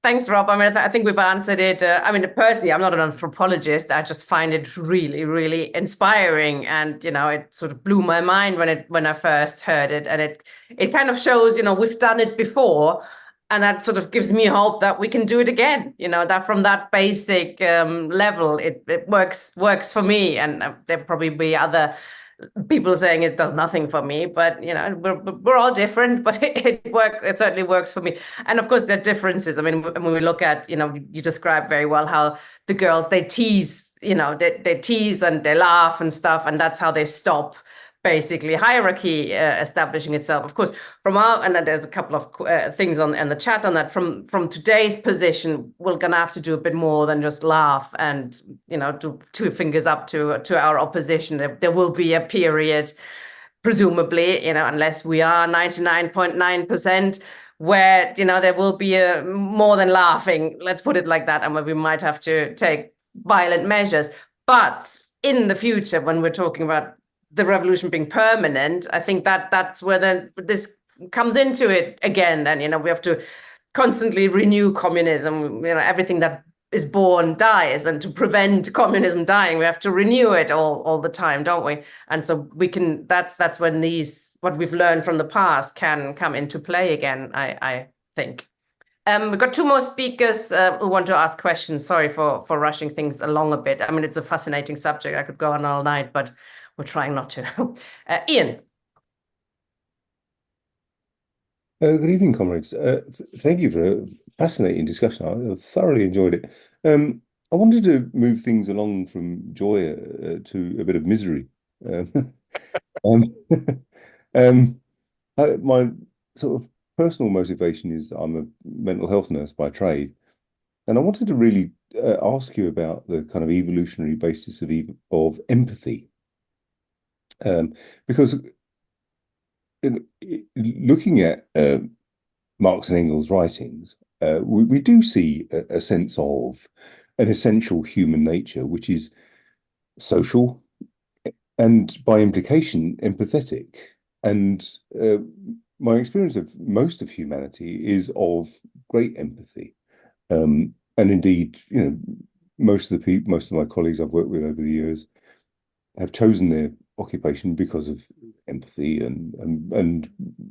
Thanks, Rob. I mean, I think we've answered it. I mean, personally, I'm not an anthropologist. I just find it really, really inspiring, and it sort of blew my mind when I first heard it, and it kind of shows, we've done it before, and that sort of gives me hope that we can do it again. That from that basic level, it works for me, and there'll probably be other people saying it does nothing for me, but we're all different, but it certainly works for me. And of course there are differences. I mean, when we look at, you describe very well how the girls, they tease, they tease and they laugh and stuff, and that's how they stop basically hierarchy establishing itself. Of course, and then there's a couple of things in the chat on that. From today's position, we're gonna have to do a bit more than just laugh and do two fingers up to our opposition. There will be a period, presumably, unless we are 99.9%, where there will be a more than laughing. Let's put it like that, and where we might have to take violent measures. But in the future, when we're talking about the revolution being permanent, I think that's where this comes into it again. And we have to constantly renew communism. Everything that is born dies, and to prevent communism dying, we have to renew it all the time, don't we? And so we can. That's when what we've learned from the past can come into play again, I think. We've got two more speakers who want to ask questions. Sorry for rushing things along a bit. I mean, it's a fascinating subject. I could go on all night, but we're trying not to. Ian. Good evening, comrades. Thank you for a fascinating discussion. I thoroughly enjoyed it. I wanted to move things along from joy to a bit of misery. My sort of personal motivation is I'm a mental health nurse by trade, and I wanted to really ask you about the kind of evolutionary basis of empathy. Because looking at Marx and Engels' writings, we do see a sense of an essential human nature, which is social and by implication empathetic. And my experience of most of humanity is of great empathy. And indeed, most of my colleagues I've worked with over the years have chosen their occupation because of empathy and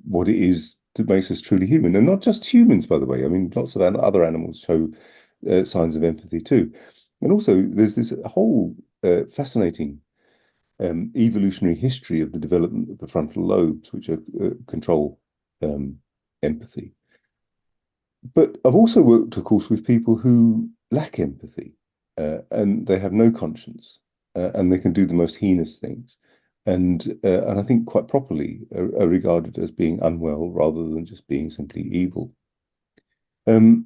what it is that makes us truly human. And not just humans, by the way. I mean, lots of other animals show signs of empathy too. And also there's this whole fascinating evolutionary history of the development of the frontal lobes, which control empathy. But I've also worked, of course, with people who lack empathy and they have no conscience and they can do the most heinous things. And I think quite properly are regarded as being unwell rather than just being simply evil. The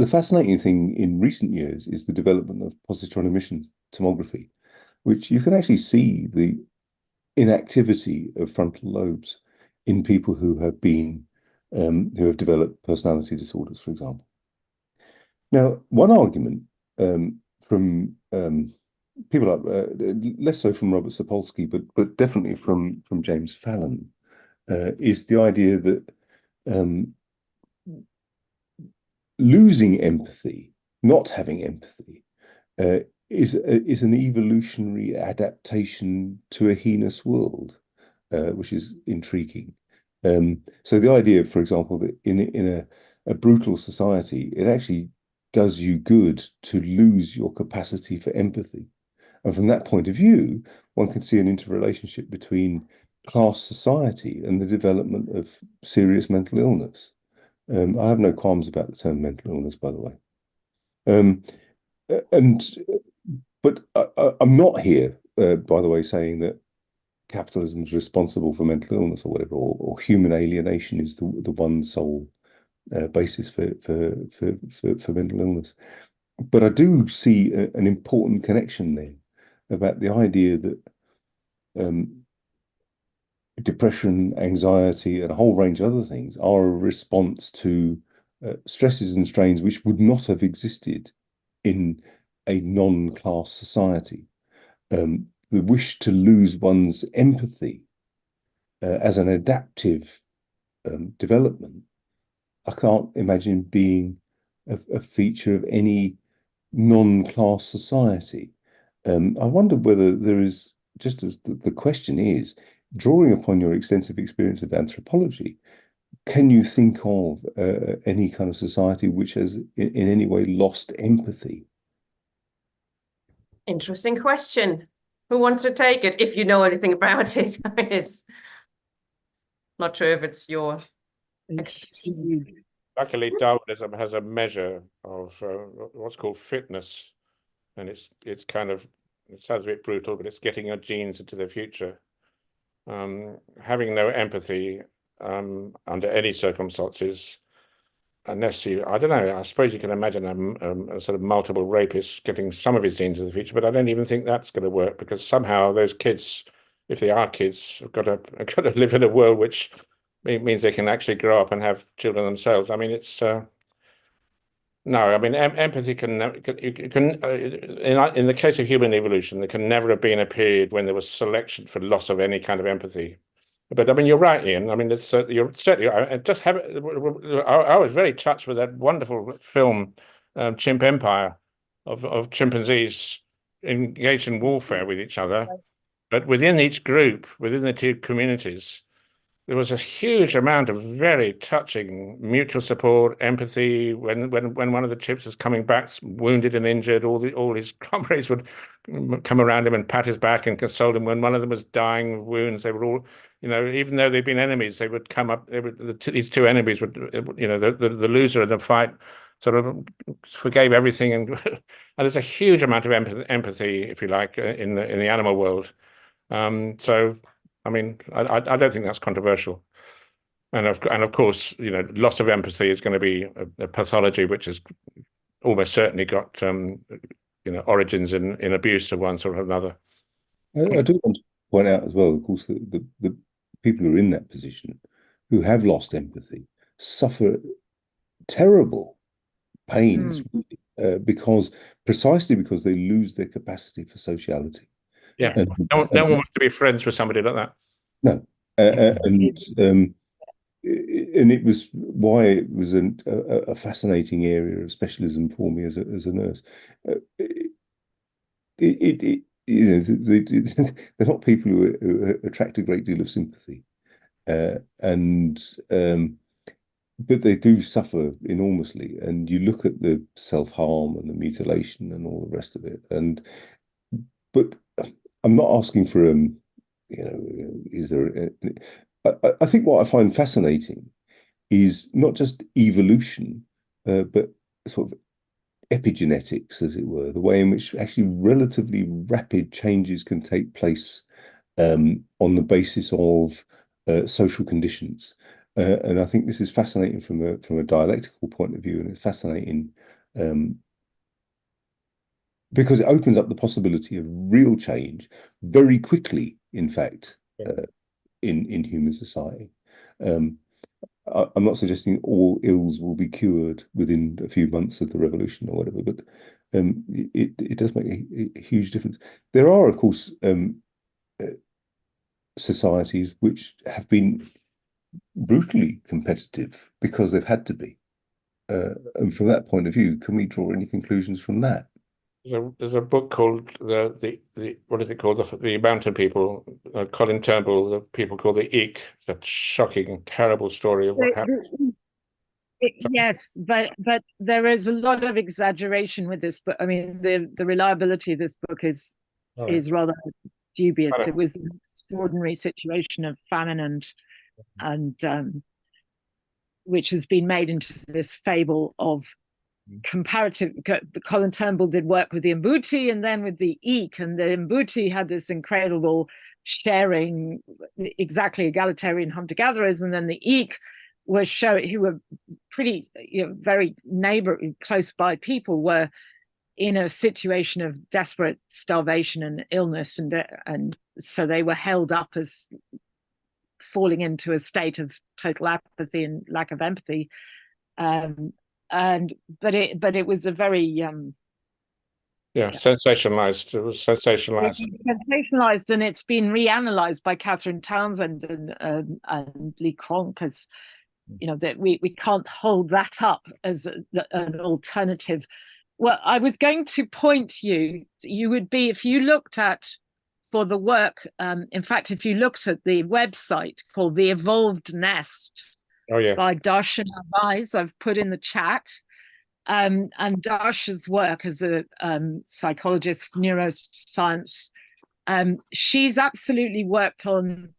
fascinating thing in recent years is the development of positron emission tomography, which you can actually see the inactivity of frontal lobes in people who have developed personality disorders, for example. Now, one argument from people like less so from Robert Sapolsky, but definitely from James Fallon, is the idea that losing empathy, not having empathy, is an evolutionary adaptation to a heinous world, which is intriguing. So the idea, for example, that in a brutal society, it actually does you good to lose your capacity for empathy. And from that point of view, one can see an interrelationship between class society and the development of serious mental illness. I have no qualms about the term mental illness, by the way. But I'm not here, by the way, saying that capitalism is responsible for mental illness or whatever, or human alienation is the one sole basis for mental illness. But I do see an important connection there about the idea that depression, anxiety, and a whole range of other things are a response to stresses and strains which would not have existed in a non-class society. The wish to lose one's empathy as an adaptive development, I can't imagine being a feature of any non-class society. I wonder whether there is, just as the question is, drawing upon your extensive experience of anthropology, can you think of any kind of society which has in any way lost empathy? Interesting question. Who wants to take it if you know anything about it? It's not sure if it's your expertise. Luckily, Darwinism has a measure of what's called fitness, and it's kind of, it sounds a bit brutal, but it's getting your genes into the future. Having no empathy under any circumstances, unless you, I don't know, I suppose you can imagine a sort of multiple rapist getting some of his genes into the future, but I don't even think that's going to work, because somehow those kids, if they are kids, have got to live in a world which means they can actually grow up and have children themselves. I mean, it's no, I mean, empathy can in the case of human evolution, there can never have been a period when there was selection for loss of any kind of empathy. But I mean, you're right, Ian. I mean, it's you're certainly. I was very touched with that wonderful film, Chimp Empire, of chimpanzees engaged in warfare with each other, but within each group, within the two communities, there was a huge amount of very touching mutual support, empathy. When one of the chimps was coming back wounded and injured, all his comrades would come around him and pat his back and console him. When one of them was dying of wounds, they would all, even though they'd been enemies, they would come up. These two enemies would, the loser of the fight sort of forgave everything, and there's a huge amount of empathy, if you like, in the animal world. So. I mean, I don't think that's controversial, and of course, loss of empathy is going to be a pathology which has almost certainly got origins in abuse of one sort or another. I do want to point out as well, of course, that the people who are in that position, who have lost empathy, suffer terrible pains precisely because they lose their capacity for sociality. Yeah, no one wants to be friends with somebody like that. No, and it was why it was a fascinating area of specialism for me as a nurse. They're not people who attract a great deal of sympathy, but they do suffer enormously. And you look at the self-harm and the mutilation and all the rest of it, but I'm not asking for is there? I think what I find fascinating is not just evolution, but sort of epigenetics, as it were, the way in which actually relatively rapid changes can take place on the basis of social conditions. And I think this is fascinating from a dialectical point of view, and it's fascinating because it opens up the possibility of real change very quickly, in fact, in human society. I'm not suggesting all ills will be cured within a few months of the revolution or whatever, but it does make a huge difference. There are, of course, societies which have been brutally competitive because they've had to be. And from that point of view, can we draw any conclusions from that? There's a book called the what is it called, the Mountain People, Colin Turnbull, the people called the Eek. It's a shocking, terrible story of what happened. Yes, but there is a lot of exaggeration with this book. I mean, the reliability of this book is is rather dubious. Right. It was an extraordinary situation of famine and which has been made into this fable of comparative. Colin Turnbull did work with the Mbuti and then with the Eek, and the Mbuti had this incredible sharing, exactly egalitarian hunter-gatherers, and then the Eek who were pretty, very close by people, were in a situation of desperate starvation and illness, and so they were held up as falling into a state of total apathy and lack of empathy. But it was a very sensationalized. It was sensationalized. Sensationalized, and it's been reanalyzed by Catherine Townsend and Lee Cronk as, that we can't hold that up as an alternative. Well, I was going to point you would be, if you looked at, for the work, in fact, if you looked at the website called The Evolved Nest by Darshan Avais, I've put in the chat, and Darsha's work as a psychologist, neuroscience, she's absolutely worked on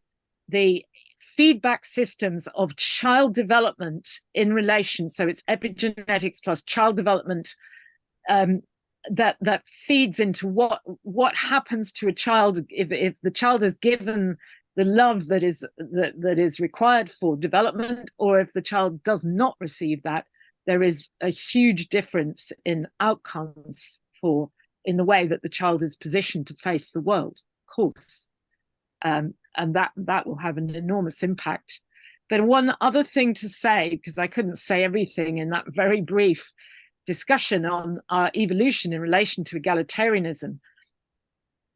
the feedback systems of child development in relation, so it's epigenetics plus child development, that feeds into what happens to a child if the child is given the love that is required for development, or if the child does not receive that. There is a huge difference in outcomes in the way that the child is positioned to face the world, of course, and that will have an enormous impact. But one other thing to say, because I couldn't say everything in that very brief discussion on our evolution in relation to egalitarianism,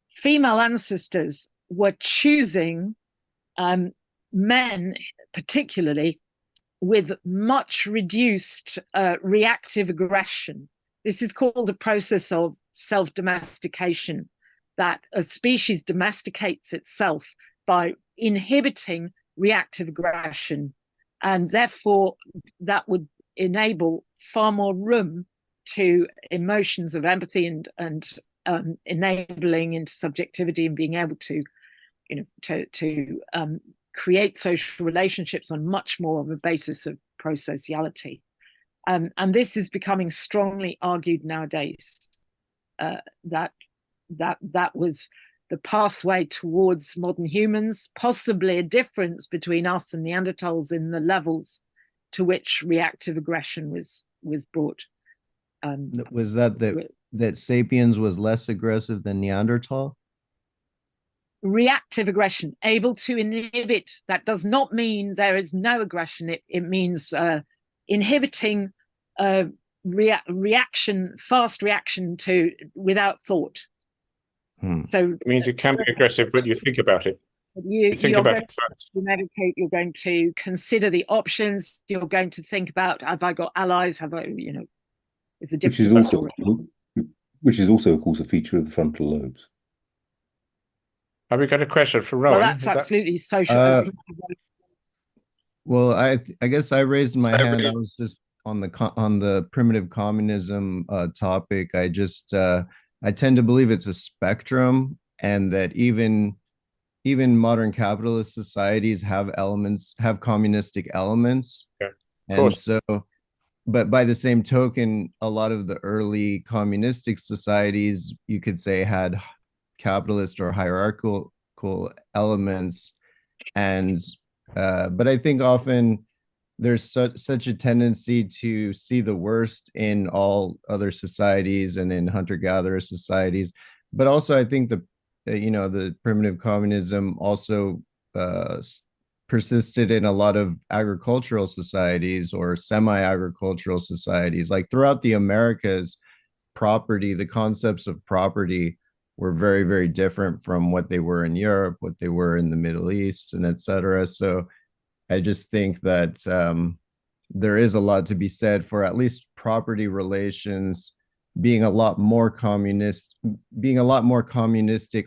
female ancestors were choosing men, particularly, with much reduced reactive aggression. This is called a process of self-domestication, that a species domesticates itself by inhibiting reactive aggression, and therefore that would enable far more room to emotions of empathy and enabling into subjectivity and being able to create social relationships on much more of a basis of prosociality. And this is becoming strongly argued nowadays, that was the pathway towards modern humans, possibly a difference between us and Neanderthals in the levels to which reactive aggression was brought. Was that Sapiens was less aggressive than Neanderthal? Reactive aggression, able to inhibit. That does not mean there is no aggression. It means inhibiting reaction, fast reaction to without thought. So it means you can be aggressive, but you think about it. You think about it first. You meditate. You're going to consider the options. You're going to think about: have I got allies? Have I? It's a different story. Which is also, of course, a feature of the frontal lobes. Have we got a question from Rowan? Well, that's absolutely social. Well, I guess I raised my hand. I was just on the primitive communism topic. I tend to believe it's a spectrum, and that even modern capitalist societies have communistic elements. Yeah, and so, but by the same token, a lot of the early communistic societies, you could say, had capitalist or hierarchical elements, and but I think often there's such a tendency to see the worst in all other societies and in hunter-gatherer societies. But also I think the primitive communism also persisted in a lot of agricultural societies or semi-agricultural societies. Like throughout the Americas, the concepts of property were very, very different from what they were in Europe, what they were in the Middle East, and etc. So I just think that there is a lot to be said for at least property relations being a lot more communistic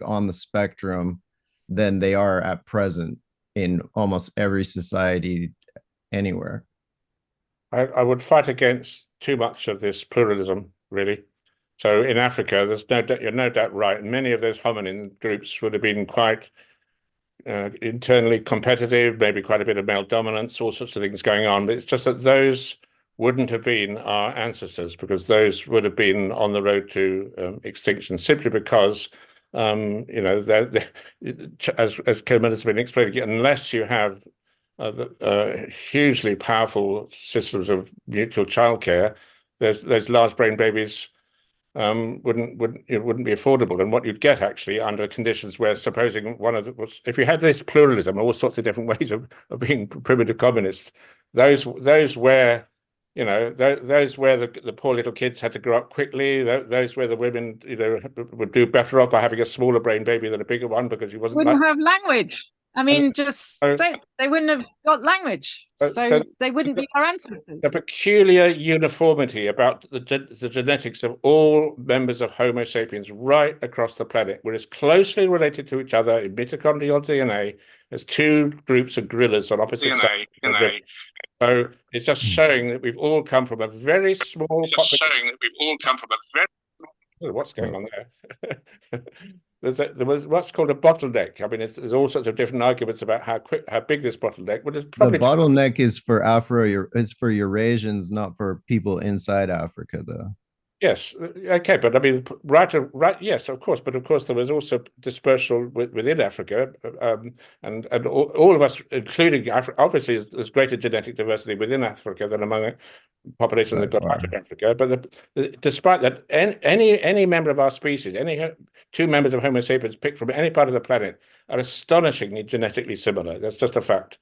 on the spectrum than they are at present in almost every society anywhere. I would fight against too much of this pluralism, really. So in Africa, there's no doubt, you're no doubt right. Many of those hominin groups would have been quite internally competitive, maybe quite a bit of male dominance, all sorts of things going on. But it's just that those wouldn't have been our ancestors, because those would have been on the road to extinction, simply because, as Kermit has been explaining, unless you have hugely powerful systems of mutual childcare, those large brain babies wouldn't be affordable. And what you'd get actually under conditions where, supposing if you had this pluralism, all sorts of different ways of being primitive communists, those where the poor little kids had to grow up quickly, those where the women would do better off by having a smaller brain baby than a bigger one, because you wouldn't have language. I mean, they wouldn't have got language, so they wouldn't be our ancestors. The peculiar uniformity about the genetics of all members of Homo sapiens right across the planet. We're as closely related to each other in mitochondrial DNA as two groups of gorillas on opposite sides. So it's just showing that we've all come from a very small population. What's going on there? There was what's called a bottleneck. I mean, there's all sorts of different arguments about how big this bottleneck. But it's probably the bottleneck is for it's for Eurasians, not for people inside Africa, though. Yes, okay, but I mean, right, yes, of course, but of course there was also dispersal within Africa, and all of us, including Africa, obviously there's greater genetic diversity within Africa than among populations that got out of Africa. But despite that, any member of our species, any two members of Homo sapiens picked from any part of the planet, are astonishingly genetically similar. That's just a fact.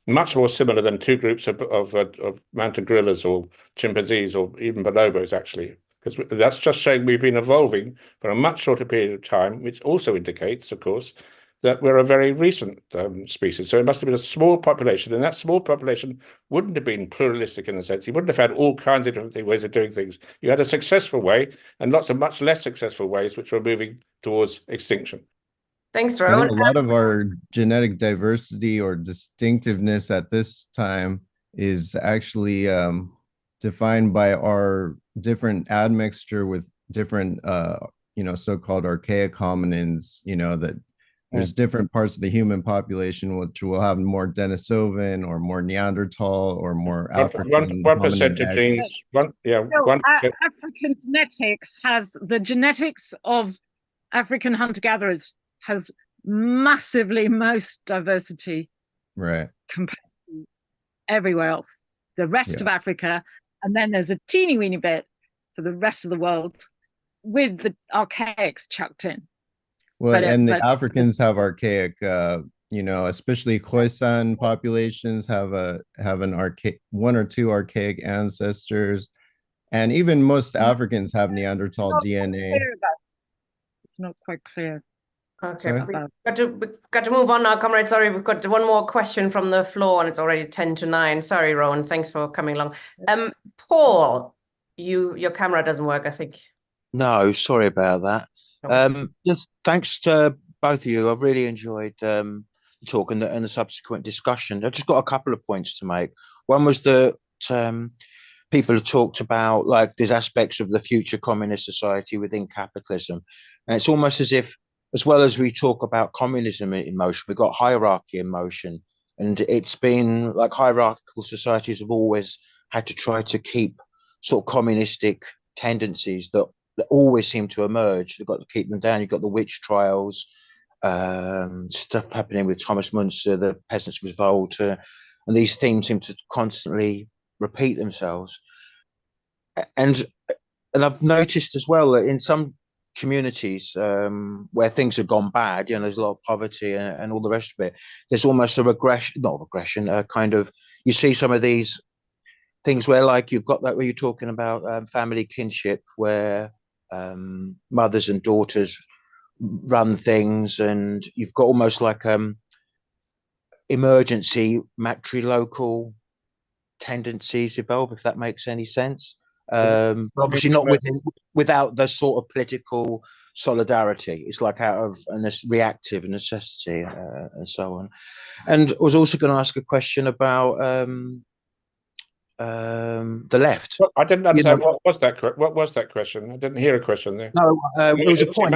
Much more similar than two groups of mountain gorillas or chimpanzees or even bonobos, actually, because that's just showing we've been evolving for a much shorter period of time, which also indicates, of course, that we're a very recent species. So it must have been a small population, and that small population wouldn't have been pluralistic in the sense. You wouldn't have had all kinds of different ways of doing things. You had a successful way and lots of much less successful ways, which were moving towards extinction. Thanks, Rowan. A lot of our genetic diversity or distinctiveness at this time is actually defined by our different admixture with different, so-called archaic hominins, that there's different parts of the human population which will have more Denisovan or more Neanderthal or more African. 1% of genes. African genetics has the genetics of African hunter-gatherers has massively most diversity, right, compared to everywhere else, the rest of Africa, and then there's a teeny weeny bit for the rest of the world with the archaics chucked in. Well, the Africans have archaic, especially Khoisan populations have an archaic, one or two archaic ancestors, and even most Africans have Neanderthal DNA. It's not quite clear. Okay, we've got to move on now, comrades. Sorry, we've got one more question from the floor, and it's already 10 to 9. Sorry, Rowan. Thanks for coming along. Paul, your camera doesn't work, I think. No, sorry about that. Just thanks to both of you. I've really enjoyed the talk and the subsequent discussion. I've just got a couple of points to make. One was that people have talked about like these aspects of the future communist society within capitalism, and it's almost as if, as well as we talk about communism in motion, we've got hierarchy in motion. And it's been like hierarchical societies have always had to try to keep sort of communistic tendencies that always seem to emerge. They've got to keep them down. You've got the witch trials, stuff happening with Thomas Munster, the Peasants' Revolt, and these themes seem to constantly repeat themselves. And I've noticed as well that in some communities where things have gone bad, there's a lot of poverty and all the rest of it, there's almost a kind of, you see some of these things where like you've got that where you're talking about family kinship, where mothers and daughters run things, and you've got almost like emergency matrilocal tendencies evolve, if that makes any sense. Obviously not without the sort of political solidarity. It's like out of a reactive necessity and so on. And I was also going to ask a question about the left. Well, I didn't You understand know, what was that question? I didn't hear a question there. no, it was a It's- point.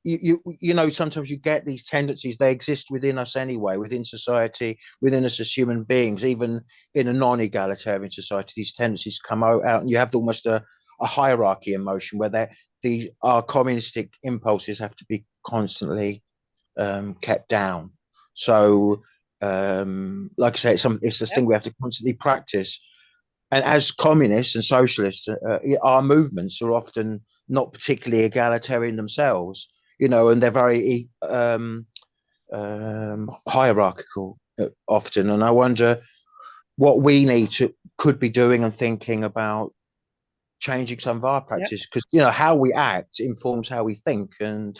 You know, sometimes you get these tendencies, they exist within us anyway, within society, within us as human beings. Even in a non-egalitarian society, these tendencies come out and you have almost a hierarchy in motion where our communistic impulses have to be constantly kept down. So like I say, it's this thing we have to constantly practice. And as communists and socialists, our movements are often not particularly egalitarian themselves, you know, and they're very hierarchical often. And I wonder what we could be doing and thinking about changing some of our practice, because you know how we act informs how we think. And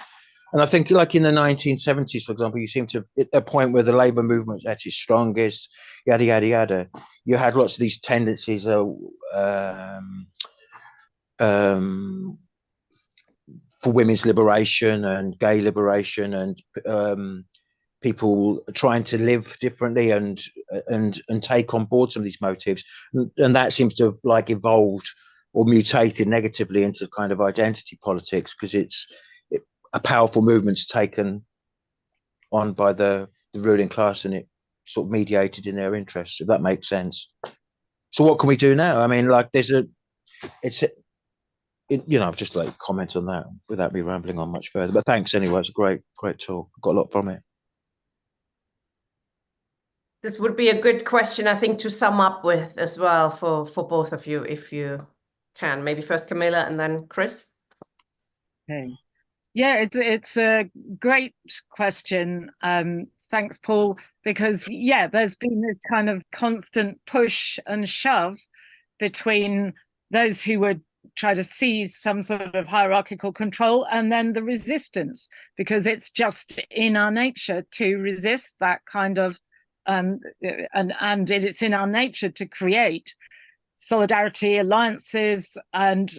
I think, like in the 1970s, for example, you seem to at a point where the labor movement was at its strongest, yada yada yada. You had lots of these tendencies for women's liberation and gay liberation, and people trying to live differently and take on board some of these motives, and that seems to have like evolved or mutated negatively into kind of identity politics, because a powerful movement's taken on by the ruling class and it sort of mediated in their interests, if that makes sense. So what can we do now? I mean, like you know, I've just like comment on that without me rambling on much further. But thanks anyway. It's a great talk. Got a lot from it. This would be a good question, I think, to sum up with as well for both of you, if you can. Maybe first Camilla and then Chris. Okay. Yeah, it's a great question. Thanks, Paul, because yeah, there's been this kind of constant push and shove between those who would try to seize some sort of hierarchical control and then the resistance, because it's just in our nature to resist that kind of and it's in our nature to create solidarity, alliances, and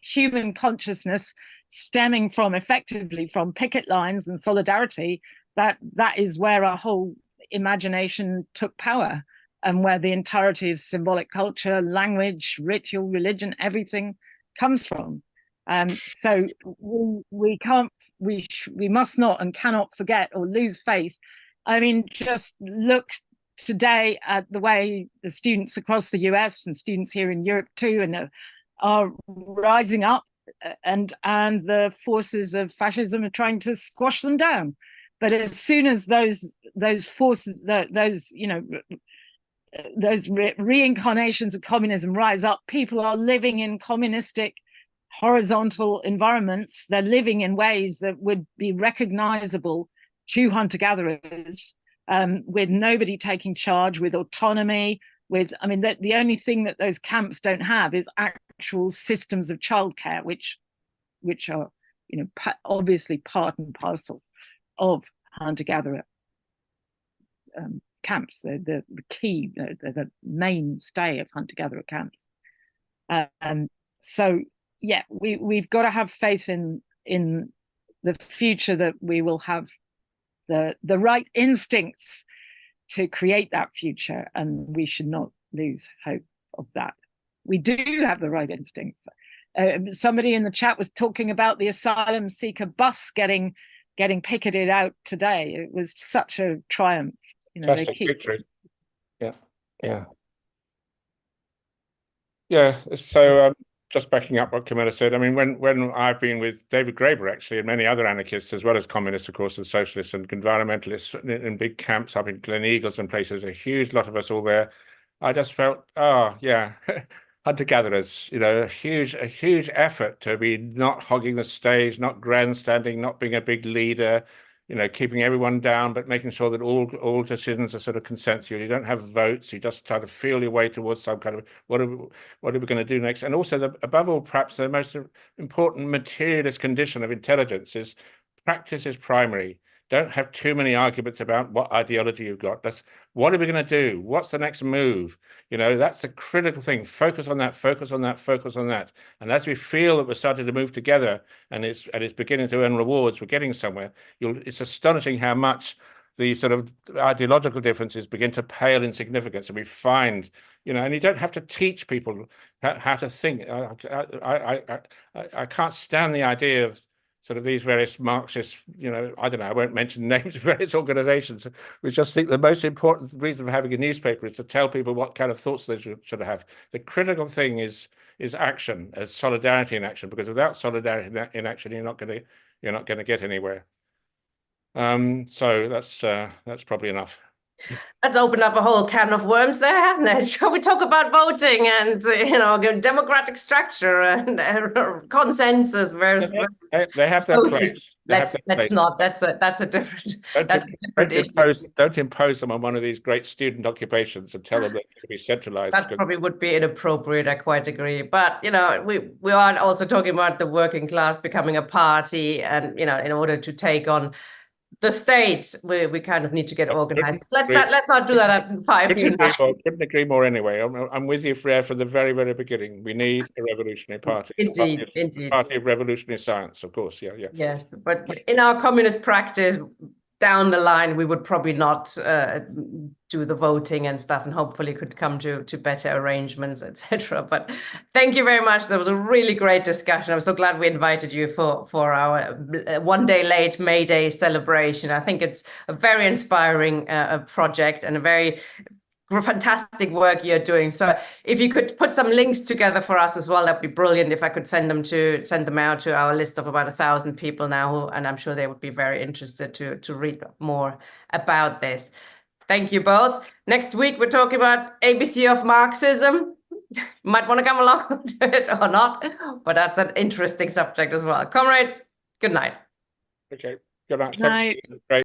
human consciousness stemming from effectively from picket lines and solidarity. That is where our whole imagination took power, and where the entirety of symbolic culture, language, ritual, religion, everything comes from. So we must not and cannot forget or lose faith. I mean, just look today at the way the students across the US and students here in Europe too, and are rising up, and the forces of fascism are trying to squash them down. But as soon as those forces, those reincarnations of communism rise up, people are living in communistic horizontal environments. They're living in ways that would be recognizable to hunter-gatherers, with nobody taking charge, with autonomy, the only thing that those camps don't have is actual systems of childcare, which are, obviously part and parcel of hunter-gatherer camps. They're the key, the mainstay of hunter-gatherer camps. So yeah, we've got to have faith in the future, that we will have the right instincts to create that future, and we should not lose hope of that. We do have the right instincts. Somebody in the chat was talking about the asylum seeker bus getting picketed out today. It was such a triumph. Victory. Yeah. So just backing up what Camilla said, I mean, when I've been with David Graeber, actually, and many other anarchists, as well as communists, of course, and socialists and environmentalists in big camps up in Gleneagles and places, a huge lot of us all there, I just felt, oh, yeah, hunter-gatherers, a huge effort to be not hogging the stage, not grandstanding, not being a big leader, keeping everyone down, but making sure that all decisions are sort of consensual. You don't have votes. You just try to feel your way towards some kind of what are we going to do next? And also, above all, perhaps the most important materialist condition of intelligence is practice is primary. Don't have too many arguments about what ideology you've got. That's what are we going to do? What's the next move? That's the critical thing. Focus on that, focus on that, focus on that. And as we feel that we're starting to move together and it's beginning to earn rewards, we're getting somewhere. It's astonishing how much the sort of ideological differences begin to pale in significance, and we find, and you don't have to teach people how to think. I can't stand the idea of sort of these various Marxist, I don't know, I won't mention names of various organizations. We just think the most important reason for having a newspaper is to tell people what kind of thoughts they should have. The critical thing is action, as solidarity in action, because without solidarity in action, you're not going to get anywhere. So that's probably enough. That's opened up a whole can of worms there, hasn't it? Shall we talk about voting and democratic structure and consensus versus they have their place. Let's not. That's a different issue. Don't impose them on one of these great student occupations and tell them that it can be centralized. That probably would be inappropriate. I quite agree. But we are also talking about the working class becoming a party, and in order to take on the state, we kind of need to get organized. Let's not do that at 5 to 9. Couldn't agree more anyway. I'm with you, Freya, from the very, very beginning. We need a revolutionary party. Indeed. A party of revolutionary science, of course. Yeah. Yes, but in our communist practice, down the line, we would probably not do the voting and stuff, and hopefully could come to better arrangements, etc. But thank you very much. That was a really great discussion. I'm so glad we invited you for our one day late May Day celebration. I think it's a very inspiring project and a very fantastic work you're doing. So if you could put some links together for us as well, that'd be brilliant. If I could send them out to our list of about 1,000 people now, and I'm sure they would be very interested to read more about this. Thank you both. Next week we're talking about ABC of Marxism. You might want to come along to it or not, but that's an interesting subject as well. Comrades, good night. Okay, good night. Night. Great.